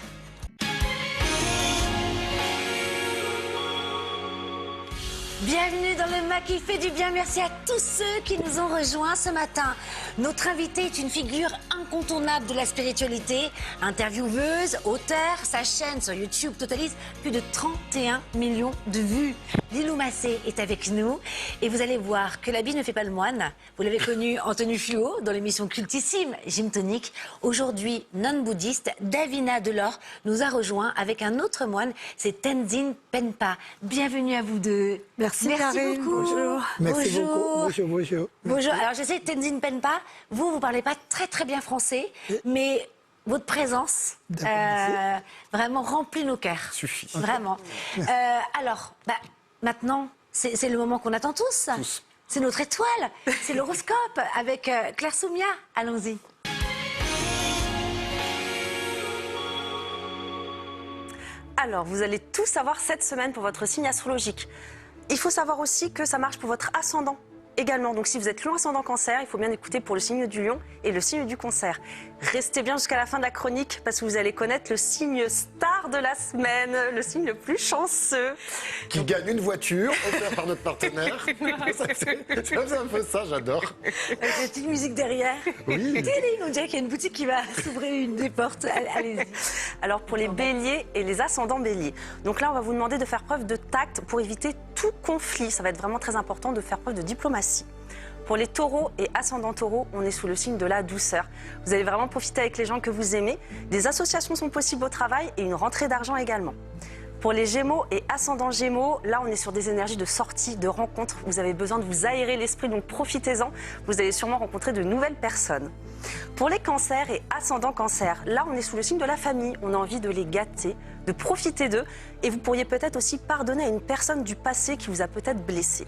Speaker 1: Bienvenue dans le MAC qui fait du bien. Merci à tous ceux qui nous ont rejoints ce matin. Notre invitée est une figure incontournable de la spiritualité. Intervieweuse, auteure, sa chaîne sur YouTube totalise plus de 31 millions de vues. Lilou Massé est avec nous et vous allez voir que l'habit ne fait pas le moine. Vous l'avez connu en tenue fluo dans l'émission cultissime Gym Tonic. Aujourd'hui, non-bouddhiste, Davina Delors nous a rejoint avec un autre moine, c'est Tenzin Penpa. Bienvenue à vous deux.
Speaker 6: Merci Karine.
Speaker 1: beaucoup.
Speaker 6: Bonjour. Merci
Speaker 1: Bonjour.
Speaker 6: beaucoup. Bonjour.
Speaker 1: Bonjour. Alors je sais, Tenzin Penpa, vous parlez pas très bien français, mais votre présence vraiment remplit nos cœurs.
Speaker 3: Suffit.
Speaker 1: Vraiment. Alors, maintenant, c'est le moment qu'on attend tous. C'est notre étoile, c'est l'horoscope avec Claire Soumia. Allons-y.
Speaker 4: Alors, vous allez tout savoir cette semaine pour votre signe astrologique. Il faut savoir aussi que ça marche pour votre ascendant également. Donc, si vous êtes lion ascendant cancer, il faut bien écouter pour le signe du lion et le signe du cancer. Restez bien jusqu'à la fin de la chronique parce que vous allez connaître le signe star de la semaine, le signe le plus chanceux.
Speaker 3: Qui gagne une voiture offerte par notre partenaire. C'est un peu ça, j'adore.
Speaker 1: Avec la petite musique derrière.
Speaker 3: Oui.
Speaker 1: Téling, on dirait qu'il y a une boutique qui va s'ouvrir une des portes. Allez-y.
Speaker 4: Alors, pour les béliers et les ascendants béliers. Donc là, on va vous demander de faire preuve de tact pour éviter tout conflit. Ça va être vraiment très important de faire preuve de diplomatie. Pour les taureaux et ascendants taureaux, on est sous le signe de la douceur. Vous allez vraiment profiter avec les gens que vous aimez. Des associations sont possibles au travail et une rentrée d'argent également. Pour les gémeaux et ascendants gémeaux, là on est sur des énergies de sortie, de rencontre. Vous avez besoin de vous aérer l'esprit, donc profitez-en. Vous allez sûrement rencontrer de nouvelles personnes. Pour les cancers et ascendants cancers, là on est sous le signe de la famille. On a envie de les gâter, de profiter d'eux. Et vous pourriez peut-être aussi pardonner à une personne du passé qui vous a peut-être blessé.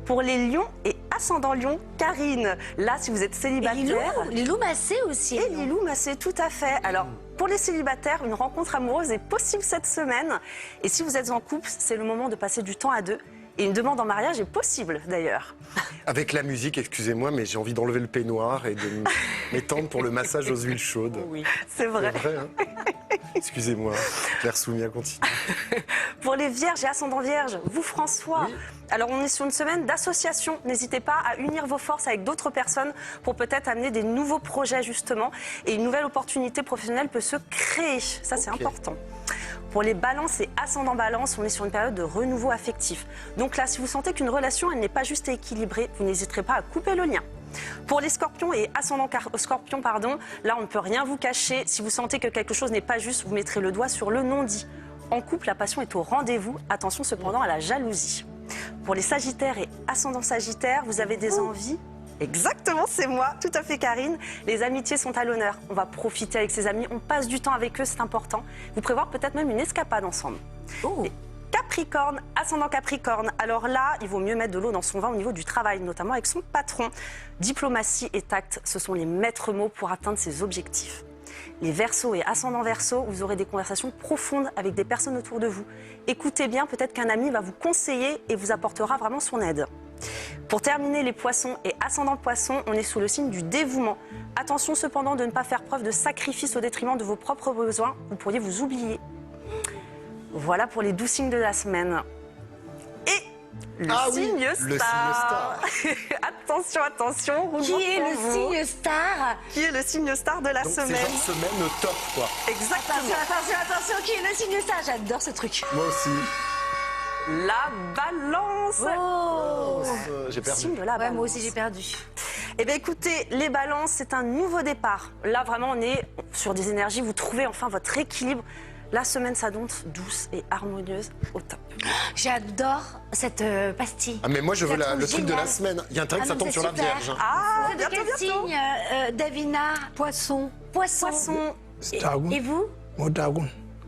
Speaker 4: Pour les lions et ascendants lions, Karine, là si vous êtes célibataire...
Speaker 1: Lilou Massé aussi.
Speaker 4: Et Lilou Massé, tout à fait. Alors, pour les célibataires, une rencontre amoureuse est possible cette semaine. Et si vous êtes en couple, c'est le moment de passer du temps à deux. Et une demande en mariage est possible d'ailleurs.
Speaker 3: Avec la musique, excusez-moi, mais j'ai envie d'enlever le peignoir et de m'étendre pour le massage aux huiles chaudes.
Speaker 4: Oui, c'est
Speaker 3: C'est
Speaker 4: vrai.
Speaker 3: vrai, hein. Excusez-moi, Claire Soumia continue.
Speaker 4: Pour les vierges et ascendants vierges, vous François, alors on est sur une semaine d'association. N'hésitez pas à unir vos forces avec d'autres personnes pour peut-être amener des nouveaux projets justement. Et une nouvelle opportunité professionnelle peut se créer. Ça, c'est important. Pour les balances et ascendants balance, on est sur une période de renouveau affectif. Donc là, si vous sentez qu'une relation, elle n'est pas juste et équilibrée, vous n'hésiterez pas à couper le lien. Pour les scorpions et ascendants scorpions, là, on ne peut rien vous cacher. Si vous sentez que quelque chose n'est pas juste, vous mettrez le doigt sur le non-dit. En couple, la passion est au rendez-vous. Attention cependant à la jalousie. Pour les sagittaires et ascendants sagittaires, vous avez des envies. Exactement, c'est moi, tout à fait Karine. Les amitiés sont à l'honneur. On va profiter avec ses amis, on passe du temps avec eux, c'est important. Vous prévoir peut-être même une escapade ensemble. Et Capricorne, ascendant Capricorne. Alors là, il vaut mieux mettre de l'eau dans son vin au niveau du travail, notamment avec son patron. Diplomatie et tact, ce sont les maîtres mots pour atteindre ses objectifs. Les Verseaux et ascendants Verseaux, vous aurez des conversations profondes avec des personnes autour de vous. Écoutez bien, peut-être qu'un ami va vous conseiller et vous apportera vraiment son aide. Pour terminer, les Poissons et ascendants Poissons, on est sous le signe du dévouement. Attention cependant de ne pas faire preuve de sacrifice au détriment de vos propres besoins. Vous pourriez vous oublier. Voilà pour les 12 signes de la semaine. Et le signe star. Attention, attention.
Speaker 1: Qui est le signe star?
Speaker 4: Qui est le signe star de la
Speaker 3: Donc
Speaker 4: semaine?
Speaker 3: c'est genre semaine au top, quoi.
Speaker 4: Exactement.
Speaker 1: Attention, qui est le signe star? J'adore ce truc.
Speaker 3: Moi aussi.
Speaker 4: La balance.
Speaker 1: Oh,
Speaker 3: J'ai perdu.
Speaker 4: Signe de la
Speaker 1: ouais,
Speaker 4: balance.
Speaker 1: moi aussi j'ai perdu.
Speaker 4: Eh bien écoutez, les balances, c'est un nouveau départ. Là vraiment, on est sur des énergies, vous trouvez enfin votre équilibre. La semaine s'annonce douce et harmonieuse au top.
Speaker 1: J'adore cette pastille.
Speaker 3: Ah mais moi je veux
Speaker 1: Je la trouve
Speaker 3: le truc de la
Speaker 1: géniale.
Speaker 3: semaine. Il y a intérêt que ça
Speaker 1: non,
Speaker 3: tombe
Speaker 1: c'est
Speaker 3: sur la
Speaker 1: super.
Speaker 3: Vierge. hein.
Speaker 4: Ah,
Speaker 1: C'est de quel signe, Davina?
Speaker 6: Poisson.
Speaker 1: Poisson.
Speaker 6: Dragon.
Speaker 1: Et vous?
Speaker 6: Mon dragon.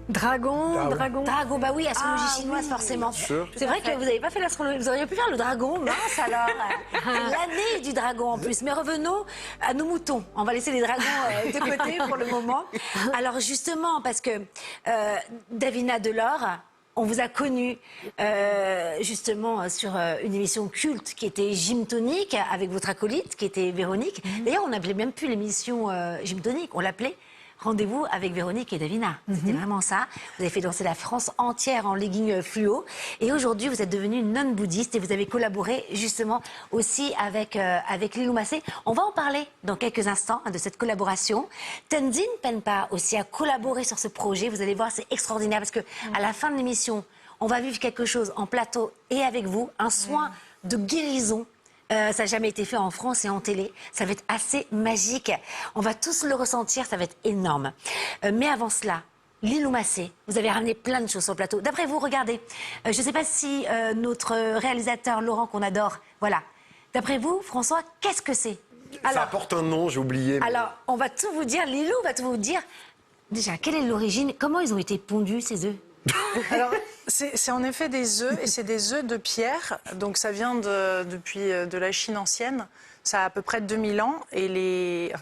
Speaker 5: Dragon.
Speaker 1: Dragon, bah oui, astrologie chinoise, forcément.
Speaker 3: Sûr.
Speaker 1: C'est vrai que vous n'avez pas fait l'astrologie. Vous auriez pu faire le dragon, mince alors. L'année du dragon en plus. Mais revenons à nos moutons. On va laisser les dragons de côté pour le moment. Alors justement, parce que Davina Delors, on vous a connu justement sur une émission culte qui était Gymtonique avec votre acolyte qui était Véronique. D'ailleurs, on n'appelait même plus l'émission Gymtonique, on l'appelait Rendez-vous avec Véronique et Davina. C'était vraiment ça. Vous avez fait danser la France entière en legging fluo. Et aujourd'hui, vous êtes devenue une nonne bouddhiste et vous avez collaboré justement aussi avec Lilou Massé. On va en parler dans quelques instants de cette collaboration. Tenzin Penpa aussi a collaboré sur ce projet. Vous allez voir, c'est extraordinaire parce que à la fin de l'émission, on va vivre quelque chose en plateau et avec vous, un soin de guérison. Ça n'a jamais été fait en France et en télé. Ça va être assez magique. On va tous le ressentir, ça va être énorme. Mais avant cela, Lilou Massé, vous avez ramené plein de choses sur le plateau. D'après vous, regardez, je ne sais pas si notre réalisateur Laurent, qu'on adore, voilà. D'après vous, François, qu'est-ce que c'est?
Speaker 3: Ça porte un nom, j'ai oublié. mais-
Speaker 1: Alors, on va tout vous dire, Lilou va tout vous dire. Déjà, quelle est l'origine? Comment ils ont été pondus, ces œufs?
Speaker 2: Alors, c'est en effet des œufs, et c'est des œufs de pierre. Donc ça vient de la Chine ancienne. Ça a à peu près 2000 ans. Et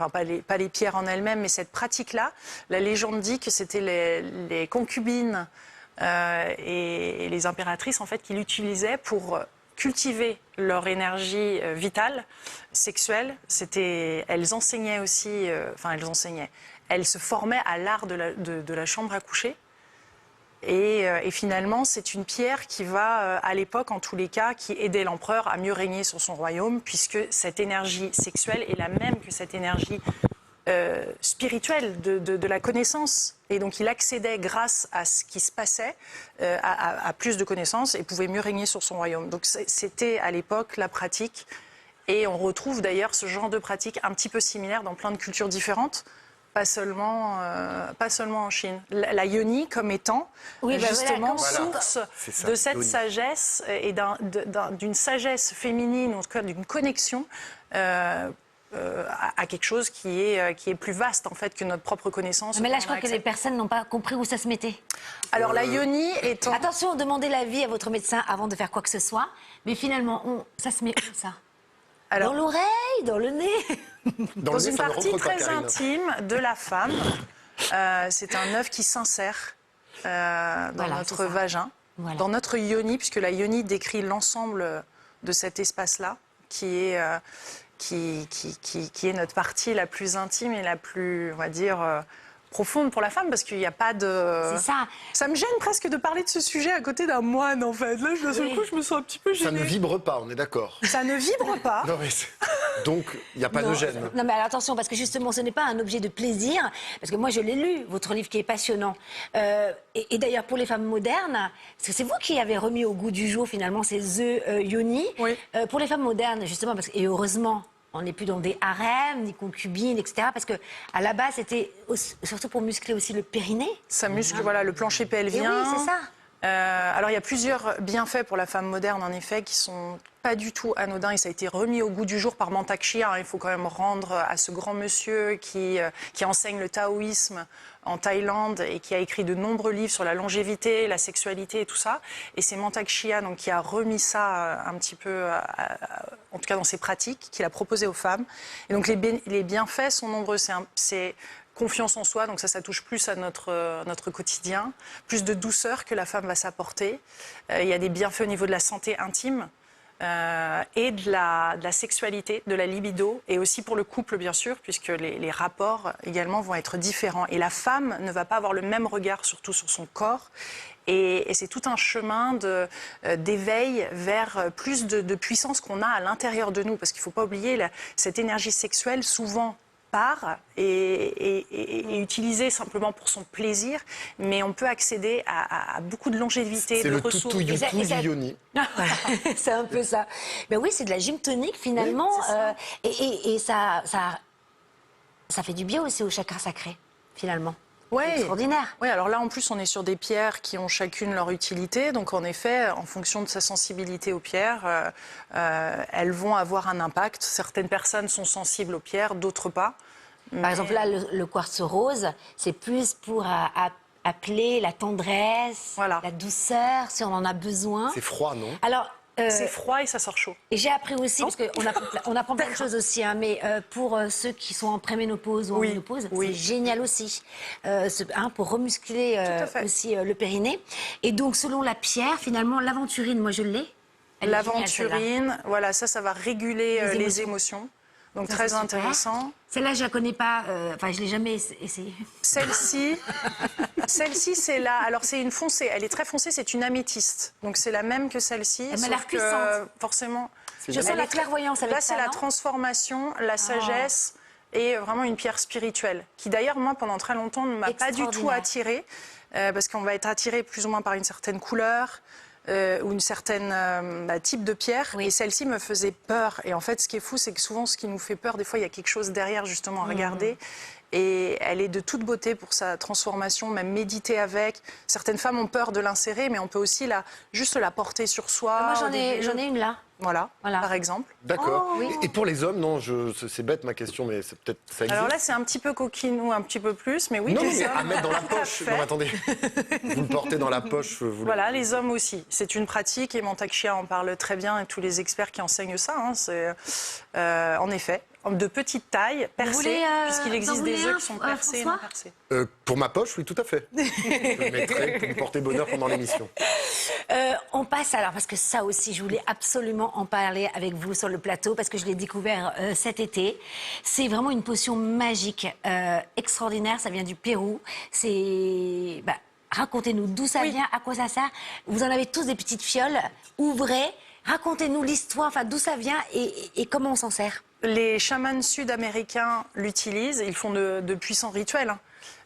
Speaker 2: pas les pierres en elles-mêmes, mais cette pratique-là, la légende dit que c'était les concubines et les impératrices en fait, qui l'utilisaient pour cultiver leur énergie vitale, sexuelle. Elles enseignaient aussi, elles se formaient à l'art de la chambre à coucher. Et finalement, c'est une pierre qui va, à l'époque, en tous les cas, qui aidait l'empereur à mieux régner sur son royaume, puisque cette énergie sexuelle est la même que cette énergie spirituelle de la connaissance. Et donc, il accédait, grâce à ce qui se passait, à plus de connaissances et pouvait mieux régner sur son royaume. Donc, c'était, à l'époque, la pratique. Et on retrouve d'ailleurs ce genre de pratique un petit peu similaire dans plein de cultures différentes. Pas seulement en Chine. La yoni comme étant justement source
Speaker 3: C'est ça,
Speaker 2: de cette
Speaker 3: yoni.
Speaker 2: sagesse et d'une sagesse féminine, en tout cas d'une connexion à quelque chose qui est plus vaste en fait que notre propre connaissance.
Speaker 1: Mais là, je
Speaker 2: On
Speaker 1: crois
Speaker 2: a
Speaker 1: que
Speaker 2: accès.
Speaker 1: les personnes n'ont pas compris où ça se mettait.
Speaker 2: Alors la yoni étant...
Speaker 1: Attention, demandez l'avis à votre médecin avant de faire quoi que ce soit. Mais finalement, ça se met où, ça?
Speaker 2: Alors,
Speaker 1: Dans l'oreille, dans le nez?
Speaker 3: Dans
Speaker 2: dans
Speaker 3: le nez,
Speaker 2: une
Speaker 3: ça ne
Speaker 2: partie
Speaker 3: rentre pas,
Speaker 2: très
Speaker 3: Karine.
Speaker 2: intime de la femme. C'est un œuf qui s'insère dans
Speaker 1: Voilà,
Speaker 2: notre
Speaker 1: c'est ça.
Speaker 2: vagin,
Speaker 1: Voilà.
Speaker 2: dans notre yoni, puisque la yoni décrit l'ensemble de cet espace-là, qui est notre partie la plus intime et la plus, on va dire, profonde pour la femme, parce qu'il n'y a pas de...
Speaker 1: C'est ça.
Speaker 2: Ça me gêne presque de parler de ce sujet à côté d'un moine, en fait. Là, d'un seul
Speaker 1: Oui.
Speaker 2: coup, je me sens un petit peu
Speaker 3: Ça ne
Speaker 2: gênée.
Speaker 3: vibre pas, on est d'accord.
Speaker 2: Ça ne vibre pas.
Speaker 3: Non, mais donc, il n'y a pas de gêne.
Speaker 1: Non, mais alors, attention, parce que justement, ce n'est pas un objet de plaisir. Parce que moi, je l'ai lu, votre livre qui est passionnant. Et d'ailleurs, pour les femmes modernes, parce que c'est vous qui avez remis au goût du jour, finalement, ces œufs yoni.
Speaker 2: Oui.
Speaker 1: Pour les femmes modernes, justement, et heureusement, on n'est plus dans des harems, ni concubines, etc. Parce que à la base, c'était surtout pour muscler aussi le périnée.
Speaker 2: Ça muscle, voilà, le plancher
Speaker 1: Et
Speaker 2: pelvien.
Speaker 1: oui, c'est ça.
Speaker 2: Alors, il y a plusieurs bienfaits pour la femme moderne, en effet, qui sont pas du tout anodins. Et ça a été remis au goût du jour par Mantak Chia. Il faut quand même rendre à ce grand monsieur qui enseigne le taoïsme en Thaïlande et qui a écrit de nombreux livres sur la longévité, la sexualité et tout ça. Et c'est Mantak Chia donc, qui a remis ça un petit peu, en tout cas dans ses pratiques, qu'il a proposé aux femmes. Et donc, les bienfaits sont nombreux. C'est confiance en soi, donc ça touche plus à notre quotidien, plus de douceur que la femme va s'apporter. Il y a des bienfaits au niveau de la santé intime et de la sexualité, de la libido, et aussi pour le couple, bien sûr, puisque les rapports également vont être différents. Et la femme ne va pas avoir le même regard, surtout sur son corps. Et c'est tout un chemin d'éveil vers plus de puissance qu'on a à l'intérieur de nous, parce qu'il ne faut pas oublier cette énergie sexuelle, souvent part et utilisée simplement pour son plaisir, mais on peut accéder à beaucoup de longévité,
Speaker 3: C'est
Speaker 2: de
Speaker 3: le
Speaker 2: ressources.
Speaker 3: toutou
Speaker 1: Et ça-
Speaker 3: du yoni.
Speaker 1: C'est un peu ça. Mais oui, c'est de la gym tonique finalement. Et ça fait du bien aussi au chakra sacré, finalement.
Speaker 2: Ouais.
Speaker 1: C'est extraordinaire.
Speaker 2: Oui, alors là, en plus, on est sur des pierres qui ont chacune leur utilité. Donc, en effet, en fonction de sa sensibilité aux pierres, elles vont avoir un impact. Certaines personnes sont sensibles aux pierres, d'autres pas.
Speaker 1: Par exemple, là, le quartz rose, c'est plus pour appeler la tendresse,
Speaker 2: Voilà.
Speaker 1: la douceur, si on en a besoin.
Speaker 3: C'est froid, non?
Speaker 1: Alors,
Speaker 2: C'est froid et ça sort chaud.
Speaker 1: et j'ai appris aussi, parce qu'on apprend plein de choses aussi, hein, mais pour ceux qui sont en préménopause ou en
Speaker 2: Oui,
Speaker 1: ménopause,
Speaker 2: oui.
Speaker 1: c'est génial aussi, pour remuscler
Speaker 2: à fait.
Speaker 1: aussi le périnée. Et donc, selon la pierre, finalement, l'aventurine, moi je l'ai. Elle est géniale, celle-là.
Speaker 2: L'aventurine, voilà, ça va réguler
Speaker 1: Les
Speaker 2: les
Speaker 1: émotions.
Speaker 2: émotions. Donc,
Speaker 1: Ça,
Speaker 2: très
Speaker 1: c'est super.
Speaker 2: intéressant.
Speaker 1: Celle-là, je la connais pas, enfin, je l'ai jamais essayée.
Speaker 2: Celle-ci, c'est là. Alors, c'est une foncée. Elle est très foncée, c'est une améthyste. Donc, c'est la même que celle-ci.
Speaker 1: Elle m'a l'air
Speaker 2: sauf que,
Speaker 1: puissante.
Speaker 2: forcément.
Speaker 1: Je sens la clairvoyance avec
Speaker 2: Là,
Speaker 1: ça,
Speaker 2: c'est la
Speaker 1: non
Speaker 2: transformation, la sagesse et vraiment une pierre spirituelle. Qui, d'ailleurs, moi, pendant très longtemps, ne m'a pas du tout
Speaker 1: Extraordinaire.
Speaker 2: attirée. Parce qu'on va être attiré plus ou moins par une certaine couleur. Ou une certaine type de pierre.
Speaker 1: Oui.
Speaker 2: Et celle-ci me faisait peur. Et en fait, ce qui est fou, c'est que souvent, ce qui nous fait peur, des fois, il y a quelque chose derrière, justement, à regarder. Et elle est de toute beauté pour sa transformation, même méditer avec. Certaines femmes ont peur de l'insérer, mais on peut aussi juste la porter sur soi.
Speaker 1: Moi,
Speaker 2: au
Speaker 1: j'en ai
Speaker 2: début.
Speaker 1: une là.
Speaker 2: Voilà,
Speaker 1: Voilà.
Speaker 2: par exemple.
Speaker 3: D'accord.
Speaker 1: oui.
Speaker 3: Et pour les hommes, non, c'est bête ma question, mais c'est peut-être ça existe.
Speaker 2: Alors là, c'est un petit peu coquinou, un petit peu plus, mais oui,
Speaker 3: non,
Speaker 2: les
Speaker 3: mais
Speaker 2: hommes,
Speaker 3: à mettre dans la
Speaker 2: tout à
Speaker 3: poche.
Speaker 2: fait.
Speaker 3: Non, mais attendez. Vous le portez dans la poche. Vous
Speaker 2: Voilà, les hommes aussi. C'est une pratique et Mantak Chia en parle très bien et tous les experts qui enseignent ça. Hein, c'est en effet de petite taille, percées,
Speaker 1: voulez,
Speaker 2: puisqu'il
Speaker 1: vous en
Speaker 2: existe
Speaker 1: voulez
Speaker 2: des
Speaker 1: un,
Speaker 2: œufs qui sont percés et non
Speaker 1: François
Speaker 2: percés.
Speaker 3: Pour ma poche, oui, tout à fait. Je le mettrai pour me porter bonheur pendant l'émission.
Speaker 1: On passe alors, parce que ça aussi, je voulais absolument en parler avec vous sur le plateau, parce que je l'ai découvert cet été. C'est vraiment une potion magique, extraordinaire, ça vient du Pérou. C'est... racontez-nous d'où ça vient, à quoi ça sert. Vous en avez tous des petites fioles, ouvrez, racontez-nous l'histoire, enfin d'où ça vient et comment on s'en sert.
Speaker 2: Les chamans sud-américains l'utilisent, ils font de puissants rituels,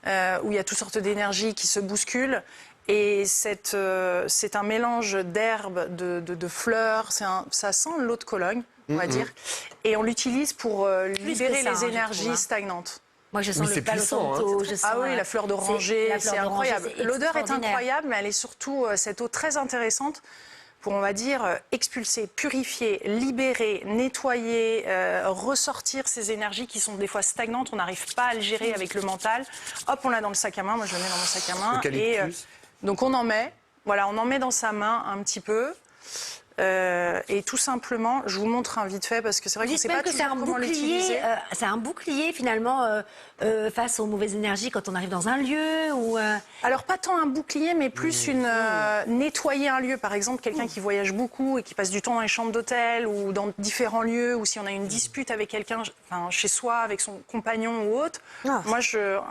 Speaker 2: où il y a toutes sortes d'énergies qui se bousculent. Et c'est un mélange d'herbes, de fleurs, ça sent l'eau de Cologne, on va dire. Et on l'utilise pour libérer
Speaker 1: ça,
Speaker 2: les
Speaker 1: hein, je
Speaker 2: énergies
Speaker 1: trouve, hein.
Speaker 2: stagnantes.
Speaker 1: Moi, je
Speaker 3: Mais
Speaker 1: sens
Speaker 3: c'est
Speaker 1: le palo
Speaker 3: puissant, hein.
Speaker 1: santo, je sens...
Speaker 2: Ah oui, la fleur d'oranger,
Speaker 1: la fleur
Speaker 2: c'est
Speaker 1: d'oranger,
Speaker 2: incroyable.
Speaker 1: c'est
Speaker 2: L'odeur est
Speaker 1: extraordinaire.
Speaker 2: incroyable, mais elle est surtout cette eau très intéressante pour, on va dire, expulser, purifier, libérer, nettoyer, ressortir ces énergies qui sont des fois stagnantes. On n'arrive pas à le gérer avec le mental. Hop, on l'a dans le sac à main. Moi, je le mets dans mon sac à main.
Speaker 3: Eucalyptus.
Speaker 2: Donc, on en met. Voilà, on en met dans sa main un petit peu. Et tout simplement, je vous montre un vite fait parce que c'est vrai qu'on ne sait
Speaker 1: J'espère
Speaker 2: pas
Speaker 1: que c'est un
Speaker 2: toujours comment l'utiliser.
Speaker 1: bouclier, c'est un bouclier finalement face aux mauvaises énergies quand on arrive dans un lieu ou.
Speaker 2: Alors pas tant un bouclier, mais plus nettoyer un lieu. Par exemple, quelqu'un qui voyage beaucoup et qui passe du temps dans les chambres d'hôtel ou dans différents lieux, ou si on a une dispute avec quelqu'un, chez soi, avec son compagnon ou autre. Moi,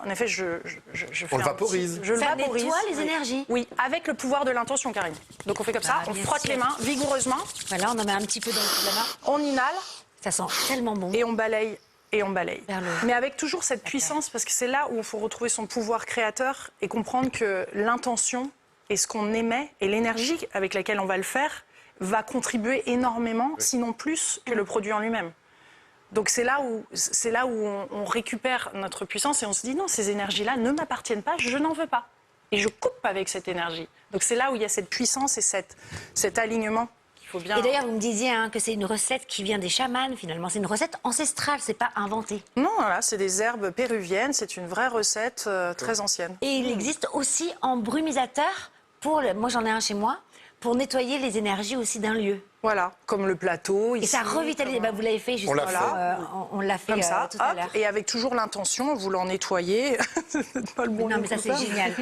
Speaker 2: en effet, je fais
Speaker 3: On le vaporise.
Speaker 2: Je le
Speaker 1: Ça
Speaker 2: vaporise.
Speaker 1: nettoie les énergies.
Speaker 2: Oui, avec le pouvoir de l'intention, Karine. Donc on fait comme ça, on
Speaker 1: bien
Speaker 2: frotte
Speaker 1: sûr.
Speaker 2: les mains vigoureusement,
Speaker 1: Voilà, on en met un petit peu dans la main.
Speaker 2: on inhale
Speaker 1: Ça sent tellement bon.
Speaker 2: et on balaye. Et on balaye.
Speaker 1: Vers le haut.
Speaker 2: Mais avec toujours cette puissance, parce que c'est là où il faut retrouver son pouvoir créateur et comprendre que l'intention et ce qu'on émet et l'énergie avec laquelle on va le faire va contribuer énormément, sinon plus, que le produit en lui-même. Donc c'est là où on récupère notre puissance et on se dit non, ces énergies-là ne m'appartiennent pas, je n'en veux pas. Et je coupe avec cette énergie. Donc c'est là où il y a cette puissance et cet alignement qu'il faut bien...
Speaker 1: Et d'ailleurs, vous me disiez que c'est une recette qui vient des chamans, finalement. C'est une recette ancestrale, c'est pas inventé.
Speaker 2: Non, voilà, c'est des herbes péruviennes, c'est une vraie recette très ancienne.
Speaker 1: Et il existe aussi en brumisateur, moi j'en ai un chez moi, pour nettoyer les énergies aussi d'un lieu.
Speaker 2: Voilà, comme le plateau.
Speaker 1: Et
Speaker 2: Ici,
Speaker 1: ça revitalise. Vous l'avez fait justement.
Speaker 3: l'a fait.
Speaker 1: On l'a fait
Speaker 2: comme ça,
Speaker 1: tout à
Speaker 2: hop,
Speaker 1: l'heure.
Speaker 2: et avec toujours l'intention, en voulant nettoyer. C'est pas le bon
Speaker 1: Non,
Speaker 2: mot
Speaker 1: mais ça,
Speaker 2: pour
Speaker 1: c'est génial.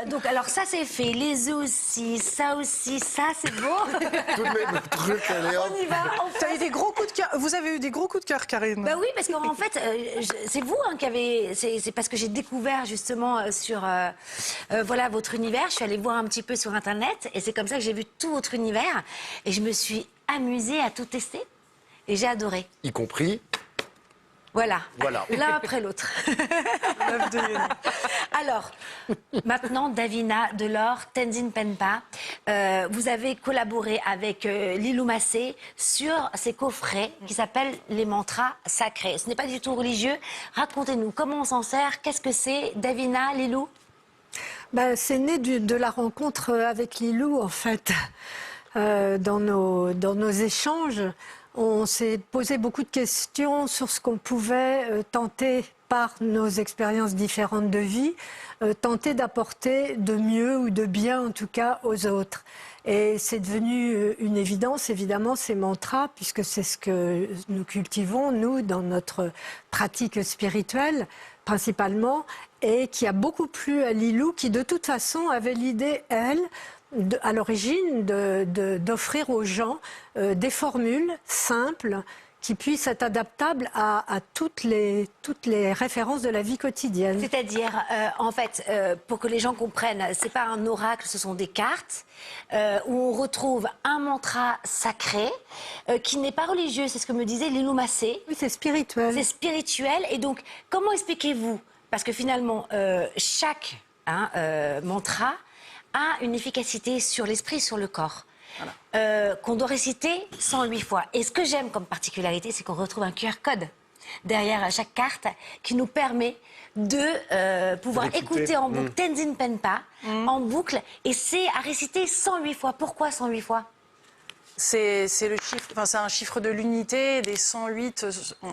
Speaker 1: Donc, alors, ça, c'est fait. Les œufs aussi, ça, c'est bon.
Speaker 3: Tous mes trucs, allez, hop.
Speaker 1: On y va.
Speaker 2: T'as eu des gros coups de cœur. Vous avez eu des gros coups de cœur, Karine.
Speaker 1: Bah oui, parce qu'en fait, c'est vous qui avez... C'est parce que j'ai découvert justement sur voilà, votre univers. Je suis allée voir un petit peu sur Internet et c'est comme ça que j'ai vu tout votre univers. Et je me suis amusée à tout tester et j'ai adoré.
Speaker 3: Y compris.
Speaker 1: Voilà.
Speaker 3: Voilà.
Speaker 1: L'un après l'autre.
Speaker 2: L'œuf de Yoni.
Speaker 1: Alors, maintenant, Davina Delors, Tenzin Penpa, vous avez collaboré avec Lilou Massé sur ces coffrets qui s'appellent les mantras sacrés. Ce n'est pas du tout religieux. Racontez-nous comment on s'en sert, qu'est-ce que c'est, Davina, Lilou?
Speaker 6: C'est né de la rencontre avec Lilou, en fait. Dans nos échanges, on s'est posé beaucoup de questions sur ce qu'on pouvait tenter par nos expériences différentes de vie, tenter d'apporter de mieux ou de bien en tout cas aux autres. Et c'est devenu une évidence, évidemment, ces mantras, puisque c'est ce que nous cultivons, nous, dans notre pratique spirituelle, principalement, et qui a beaucoup plu à Lilou, qui de toute façon avait l'idée, elle, à l'origine, d'offrir aux gens des formules simples qui puissent être adaptables à toutes les références de la vie quotidienne.
Speaker 1: C'est-à-dire, en fait, pour que les gens comprennent, c'est pas un oracle, ce sont des cartes où on retrouve un mantra sacré qui n'est pas religieux, c'est ce que me disait Lilou Massé.
Speaker 6: Oui, c'est spirituel.
Speaker 1: C'est spirituel. Et donc, comment expliquez-vous? Parce que finalement, chaque mantra a une efficacité sur l'esprit, sur le corps, qu'on doit réciter 108 fois. Et ce que j'aime comme particularité, c'est qu'on retrouve un QR code derrière chaque carte qui nous permet de pouvoir écouter en boucle Tenzin Penpa, en boucle, et c'est à réciter 108 fois. Pourquoi 108 fois?
Speaker 2: C'est le chiffre, c'est un chiffre de l'unité, des 108,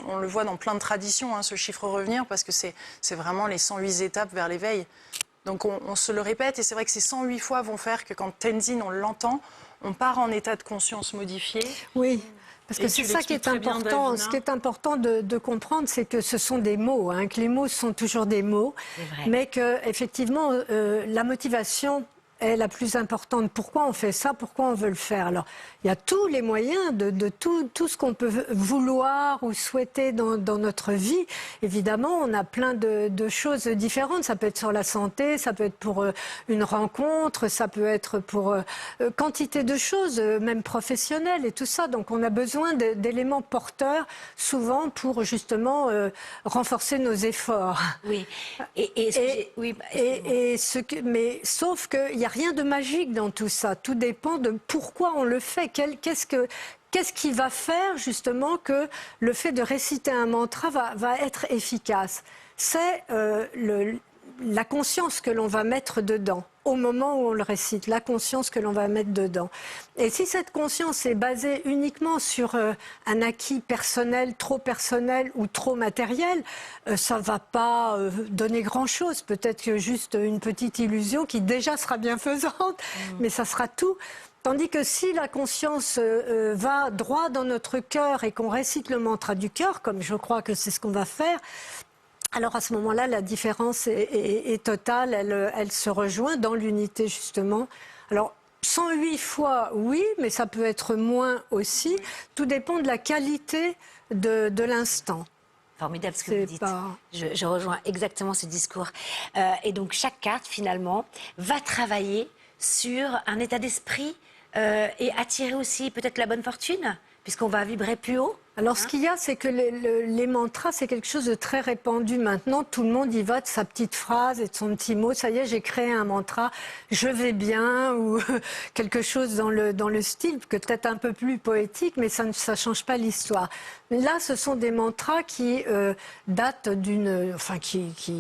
Speaker 2: on le voit dans plein de traditions, ce chiffre revenir, parce que c'est vraiment les 108 étapes vers l'éveil. Donc on se le répète, et c'est vrai que ces 108 fois vont faire que quand Tenzin, on l'entend, on part en état de conscience modifié.
Speaker 6: Oui. Parce que
Speaker 2: Et
Speaker 6: c'est
Speaker 2: tu
Speaker 6: ça qui est
Speaker 2: l'expliques très bien,
Speaker 6: important.
Speaker 2: Davina.
Speaker 6: Ce qui est important de comprendre, c'est que ce sont des mots, que les mots sont toujours des mots,
Speaker 1: vrai.
Speaker 6: mais que effectivement la motivation est la plus importante. Pourquoi on fait ça? Pourquoi on veut le faire? Alors, il y a tous les moyens de tout ce qu'on peut vouloir ou souhaiter dans notre vie. Évidemment, on a plein de choses différentes. Ça peut être sur la santé, ça peut être pour une rencontre, ça peut être pour quantité de choses, même professionnelles et tout ça. Donc, on a besoin d'éléments porteurs, souvent pour justement renforcer nos efforts.
Speaker 1: Oui.
Speaker 6: Mais sauf qu'il n'y a rien de magique dans tout ça. Tout dépend de pourquoi on le fait. Qu'est-ce qui va faire justement que le fait de réciter un mantra va être efficace? C'est la conscience que l'on va mettre dedans, au moment où on le récite, la conscience que l'on va mettre dedans. Et si cette conscience est basée uniquement sur un acquis personnel ou trop matériel, ça ne va pas donner grand-chose. Peut-être que juste une petite illusion qui déjà sera bienfaisante, mais ça sera tout. Tandis que si la conscience va droit dans notre cœur et qu'on récite le mantra du cœur, comme je crois que c'est ce qu'on va faire, alors à ce moment-là, la différence est totale, elle se rejoint dans l'unité justement. Alors 108 fois, oui, mais ça peut être moins aussi. Tout dépend de la qualité de l'instant.
Speaker 1: Formidable ce que vous dites. Je rejoins exactement ce discours. Et donc chaque carte, finalement, va travailler sur un état d'esprit et attirer aussi peut-être la bonne fortune, puisqu'on va vibrer plus haut.
Speaker 6: Alors, ce qu'il y a, c'est que les mantras, c'est quelque chose de très répandu. Maintenant, tout le monde y va de sa petite phrase et de son petit mot. Ça y est, j'ai créé un mantra, je vais bien, ou quelque chose dans le style, peut-être un peu plus poétique, mais ça ne change pas l'histoire. Là, ce sont des mantras qui datent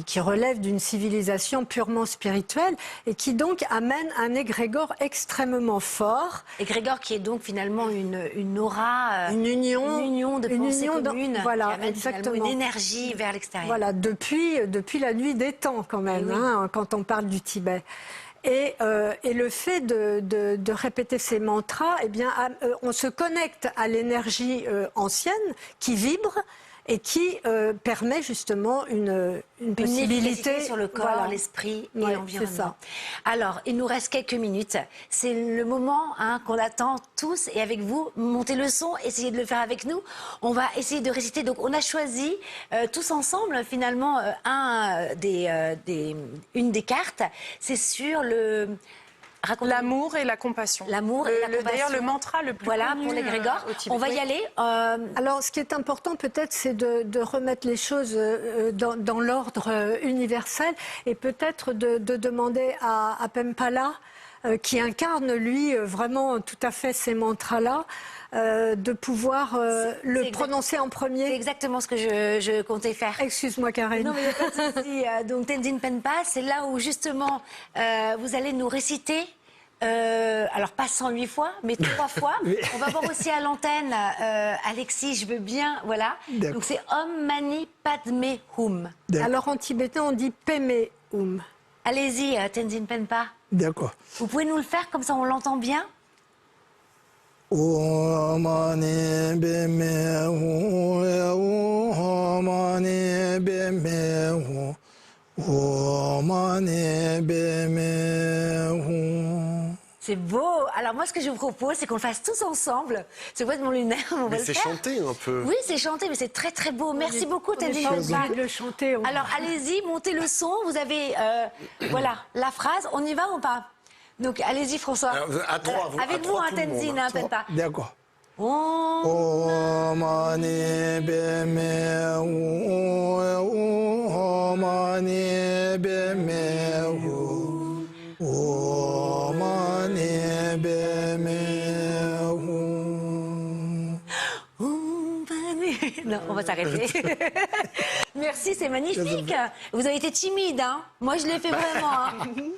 Speaker 6: qui relèvent d'une civilisation purement spirituelle et qui donc amènent un égrégore extrêmement fort.
Speaker 1: Égrégore qui est donc finalement une aura,
Speaker 6: une union
Speaker 1: de pensée commune,
Speaker 6: voilà,
Speaker 1: qui amène
Speaker 6: exactement.
Speaker 1: une énergie vers l'extérieur.
Speaker 6: Voilà, depuis la nuit des temps quand même, quand on parle du Tibet. Et le fait de répéter ces mantras, eh bien, on se connecte à l'énergie ancienne qui vibre et qui permet justement une possibilité
Speaker 1: sur le corps, l'esprit et l'environnement.
Speaker 6: C'est ça.
Speaker 1: Alors, il nous reste quelques minutes. C'est le moment qu'on attend tous. Et avec vous, montez le son, essayez de le faire avec nous. On va essayer de réciter. Donc, on a choisi tous ensemble, finalement, une des cartes. C'est sur le...
Speaker 2: L'amour et la compassion.
Speaker 1: L'amour et la compassion.
Speaker 2: D'ailleurs, le mantra le plus
Speaker 1: voilà,
Speaker 2: connu
Speaker 1: pour l'égrégore. On va y aller.
Speaker 6: Alors, ce qui est important, peut-être, c'est de remettre les choses dans l'ordre universel et peut-être de demander à Pempala, qui incarne, lui, vraiment tout à fait ces mantras-là, de pouvoir le prononcer en premier.
Speaker 1: C'est exactement ce que je comptais faire.
Speaker 6: Excuse-moi, Karine.
Speaker 1: Non, mais il n'y a pas de souci. Donc, Tenzin Penpa, c'est là où, justement, vous allez nous réciter, alors pas 108 fois, mais 3 fois. On va voir aussi à l'antenne, Alexis, je veux bien, voilà. Donc, c'est Om Mani Padme Hum.
Speaker 6: Alors, en tibétain, on dit Peme Hum.
Speaker 1: Allez-y, Tenzin Penpa.
Speaker 7: D'accord.
Speaker 1: Vous pouvez nous le faire, comme ça on l'entend bien?
Speaker 7: Om Mani Padme Hum, Om Mani Padme Hum, Om Mani Padme Hum.
Speaker 1: C'est beau. Alors moi, ce que je vous propose, c'est qu'on le fasse tous ensemble. C'est complètement lunaire, on va
Speaker 3: Mais
Speaker 1: le
Speaker 3: c'est
Speaker 1: faire.
Speaker 3: chanté un peu.
Speaker 1: Oui, c'est chanté, mais c'est très très beau. Merci beaucoup, Tenzin
Speaker 6: On
Speaker 1: Penpa.
Speaker 6: de le chanter.
Speaker 1: Alors allez-y, montez le son. Vous avez voilà la phrase. On y va ou pas? Donc allez-y, François.
Speaker 3: Alors, à trois, vous- à
Speaker 1: avec
Speaker 3: trois,
Speaker 1: vous,
Speaker 3: tout le monde,
Speaker 1: Tenzin
Speaker 3: hein.
Speaker 1: Penpa.
Speaker 7: D'accord.
Speaker 1: Om.
Speaker 7: Om Mani Padme Hum, Om Mani Padme Hum, Om Mani Padme Hum.
Speaker 1: Non, on va s'arrêter. Merci, c'est magnifique. Vous avez été timide, hein? Moi, je l'ai fait vraiment. Hein.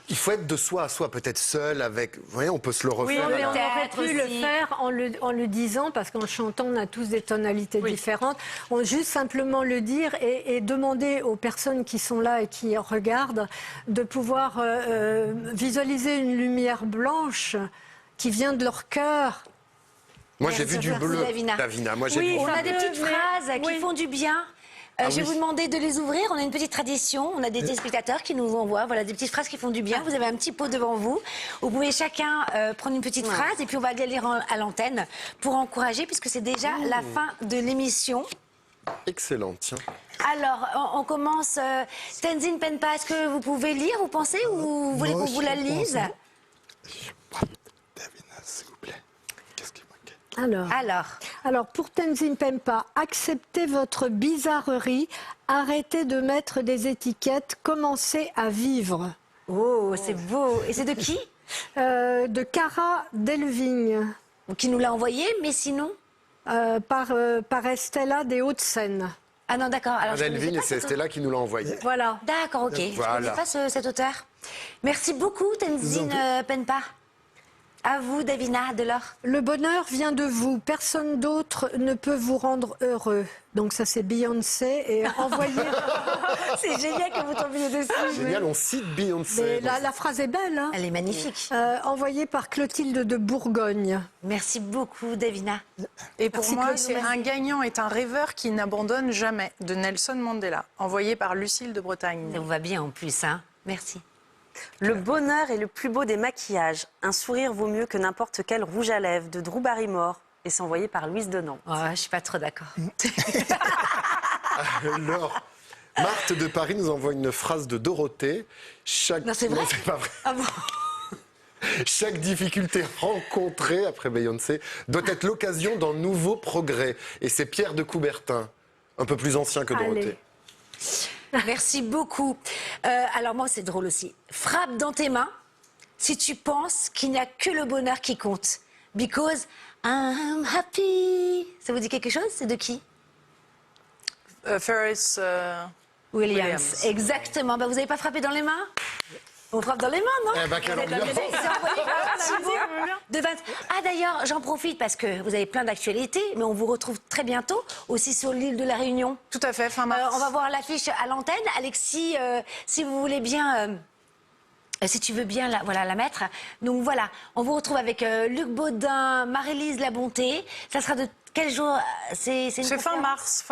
Speaker 3: Il faut être de soi à soi, peut-être seul, avec... Vous voyez, on peut se le
Speaker 6: Oui,
Speaker 3: refaire.
Speaker 6: mais on
Speaker 3: là.
Speaker 6: aurait pu le
Speaker 1: aussi.
Speaker 6: faire en le disant, parce qu'en chantant, on a tous des tonalités différentes. On juste simplement le dire et demander aux personnes qui sont là et qui regardent de pouvoir visualiser une lumière blanche qui vient de leur cœur.
Speaker 3: Moi, j'ai vu du bleu,
Speaker 1: Davina.
Speaker 3: Moi, j'ai
Speaker 6: Oui,
Speaker 3: vu...
Speaker 1: On a des
Speaker 6: bleu,
Speaker 1: petites
Speaker 6: mais-
Speaker 1: phrases qui
Speaker 6: oui.
Speaker 1: font du bien. Je vais vous demander de les ouvrir. On a une petite tradition. On a des téléspectateurs qui nous envoient des petites phrases qui font du bien. Vous avez un petit pot devant vous. Vous pouvez chacun prendre une petite phrase et puis on va les lire à l'antenne pour encourager puisque c'est déjà la fin de l'émission.
Speaker 3: Excellent, tiens.
Speaker 1: Alors, on commence. Tenzin Penpa, est-ce que vous pouvez lire, vous pensez, ou vous voulez
Speaker 7: Non,
Speaker 1: qu'on vous la
Speaker 7: je
Speaker 1: lise?
Speaker 7: pense. Davina, s'il vous plaît. Qu'est-ce qui manquait?
Speaker 6: Alors, pour Tenzin Penpa, acceptez votre bizarrerie, arrêtez de mettre des étiquettes, commencez à vivre.
Speaker 1: Oh, c'est beau. Et c'est de qui?
Speaker 6: De Cara Delvigne,
Speaker 1: Qui nous l'a envoyé, mais sinon...
Speaker 6: par Estella des Hauts-de-Seine.
Speaker 1: Ah non, d'accord. Alors, je connaissais
Speaker 3: Delvin, et
Speaker 1: pas
Speaker 3: c'est
Speaker 1: cet
Speaker 3: Stella qui nous l'a envoyé.
Speaker 6: Voilà.
Speaker 1: D'accord, ok. Je
Speaker 3: Voilà.
Speaker 1: ne connais pas cet auteur. Merci beaucoup, Tenzin Penpa. À vous, Davina Delors.
Speaker 6: Le bonheur vient de vous. Personne d'autre ne peut vous rendre heureux. Donc ça, c'est Beyoncé. Et envoyez...
Speaker 1: C'est génial que vous tombiez dessus.
Speaker 3: Génial, on cite Beyoncé.
Speaker 6: Mais la phrase est belle. Hein.
Speaker 1: Elle est magnifique.
Speaker 6: Envoyée par Clotilde de Bourgogne.
Speaker 1: Merci beaucoup, Davina.
Speaker 2: Et pour
Speaker 6: Merci,
Speaker 2: moi,
Speaker 6: Claude.
Speaker 2: c'est un gagnant est un rêveur qui n'abandonne jamais, de Nelson Mandela, envoyé par Lucille de Bretagne.
Speaker 1: Ça vous va bien en plus, hein. Merci.
Speaker 4: Le bonheur est le plus beau des maquillages. Un sourire vaut mieux que n'importe quel rouge à lèvres de Drew Barrymore. Et c'est envoyé par Louise Denan.
Speaker 1: Oh, je suis pas trop d'accord.
Speaker 3: Alors, Marthe de Paris nous envoie une phrase de Dorothée.
Speaker 1: Non, c'est vrai
Speaker 3: c'est pas vrai.
Speaker 1: Ah bon?
Speaker 3: Chaque difficulté rencontrée, après Beyoncé, doit être l'occasion d'un nouveau progrès. Et c'est Pierre de Coubertin, un peu plus ancien que Dorothée.
Speaker 6: Allez.
Speaker 1: Merci beaucoup. Alors moi, c'est drôle aussi. Frappe dans tes mains si tu penses qu'il n'y a que le bonheur qui compte. Because I'm happy. Ça vous dit quelque chose? C'est de qui?
Speaker 2: Ferris
Speaker 1: Williams. Exactement. Bah, vous n'avez pas frappé dans les mains? On frappe dans les mains, non?
Speaker 3: Eh ben, quelle ambiance.
Speaker 1: C'est envoyé par Thibaut de 20. Ah d'ailleurs, j'en profite parce que vous avez plein d'actualités, mais on vous retrouve très bientôt aussi sur l'île de la Réunion.
Speaker 2: Tout à fait, fin mars.
Speaker 1: On va voir l'affiche à l'antenne. Alexis, si vous voulez bien... si tu veux bien la mettre. Donc voilà, on vous retrouve avec Luc Baudin, Marie-Lise Labonté. Ça sera de quel jour? C'est
Speaker 2: fin mars,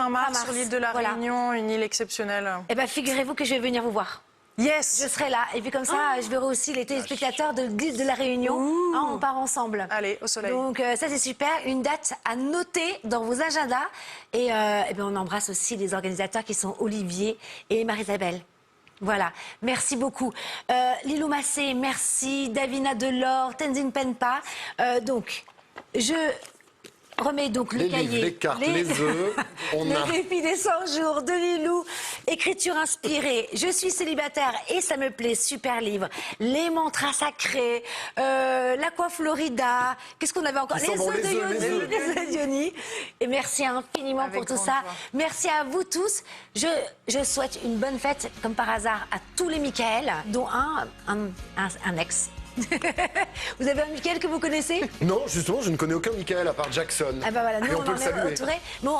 Speaker 2: sur l'île de la
Speaker 1: Voilà.
Speaker 2: Réunion, une île exceptionnelle.
Speaker 1: Eh bien, figurez-vous que je vais venir vous voir.
Speaker 2: Yes.
Speaker 1: Je serai là. Et puis comme ça, je verrai aussi les téléspectateurs de l'île de la Réunion. Hein, on part ensemble.
Speaker 2: Allez, au soleil.
Speaker 1: Donc ça, c'est super. Une date à noter dans vos agendas. Et, eh bien, on embrasse aussi les organisateurs qui sont Olivier et Marie-Isabelle. Voilà, merci beaucoup. Lilou Massé, merci. Davina Delors, Tenzin Penpa. Donc, je remets donc le
Speaker 3: Les
Speaker 1: cahier.
Speaker 3: livres, les cartes, les œufs, on
Speaker 1: le
Speaker 3: a...
Speaker 1: défi des 100 jours de Lilou. Écriture inspirée. Je suis célibataire et ça me plaît. Super livre. Les mantras sacrés. L'Aqua Florida. Qu'est-ce qu'on avait encore?
Speaker 3: Ils sont bons, les œufs, les œufs.
Speaker 1: Les œufs de Yoni. Et merci infiniment
Speaker 2: Avec
Speaker 1: pour tout
Speaker 2: grande
Speaker 1: ça.
Speaker 2: joie.
Speaker 1: Merci à vous tous. Je souhaite une bonne fête, comme par hasard, à tous les Michael, dont un ex. Vous avez un Michael que vous connaissez?
Speaker 3: Non, justement, je ne connais aucun Michael à part Jackson.
Speaker 1: Ah bah voilà, nous
Speaker 3: Et on
Speaker 1: on
Speaker 3: peut
Speaker 1: en
Speaker 3: le
Speaker 1: est
Speaker 3: saluer.
Speaker 1: entouré. Bon,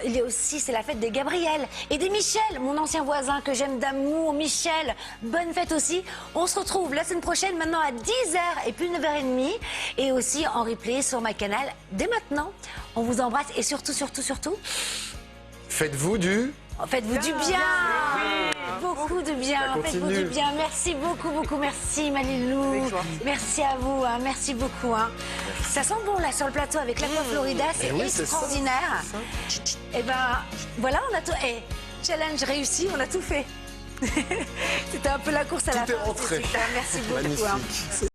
Speaker 1: il y a aussi, c'est la fête des Gabriel et des Michel, mon ancien voisin que j'aime d'amour, Michel. Bonne fête aussi. On se retrouve la semaine prochaine, maintenant à 10h et puis 9h30. Et aussi en replay sur ma canal dès maintenant. On vous embrasse et surtout,
Speaker 3: Faites-vous du...
Speaker 1: faites-vous du bien. Beaucoup de bien.
Speaker 3: Ça
Speaker 1: Faites-vous
Speaker 3: continue.
Speaker 1: du bien. Merci beaucoup. Merci Malilou.
Speaker 2: Avec joie.
Speaker 1: Merci à vous. Hein. Merci beaucoup. Hein. Ça sent bon là sur le plateau avec l'Aqua Florida. C'est
Speaker 3: Eh oui, c'est ça.
Speaker 1: extraordinaire. Et ben voilà, on a tout. Challenge réussi, on a tout fait. C'était un peu la course à la
Speaker 3: Tout est
Speaker 1: fin.
Speaker 3: rentré.
Speaker 1: C'était super. Merci beaucoup. hein.
Speaker 3: Magnifique.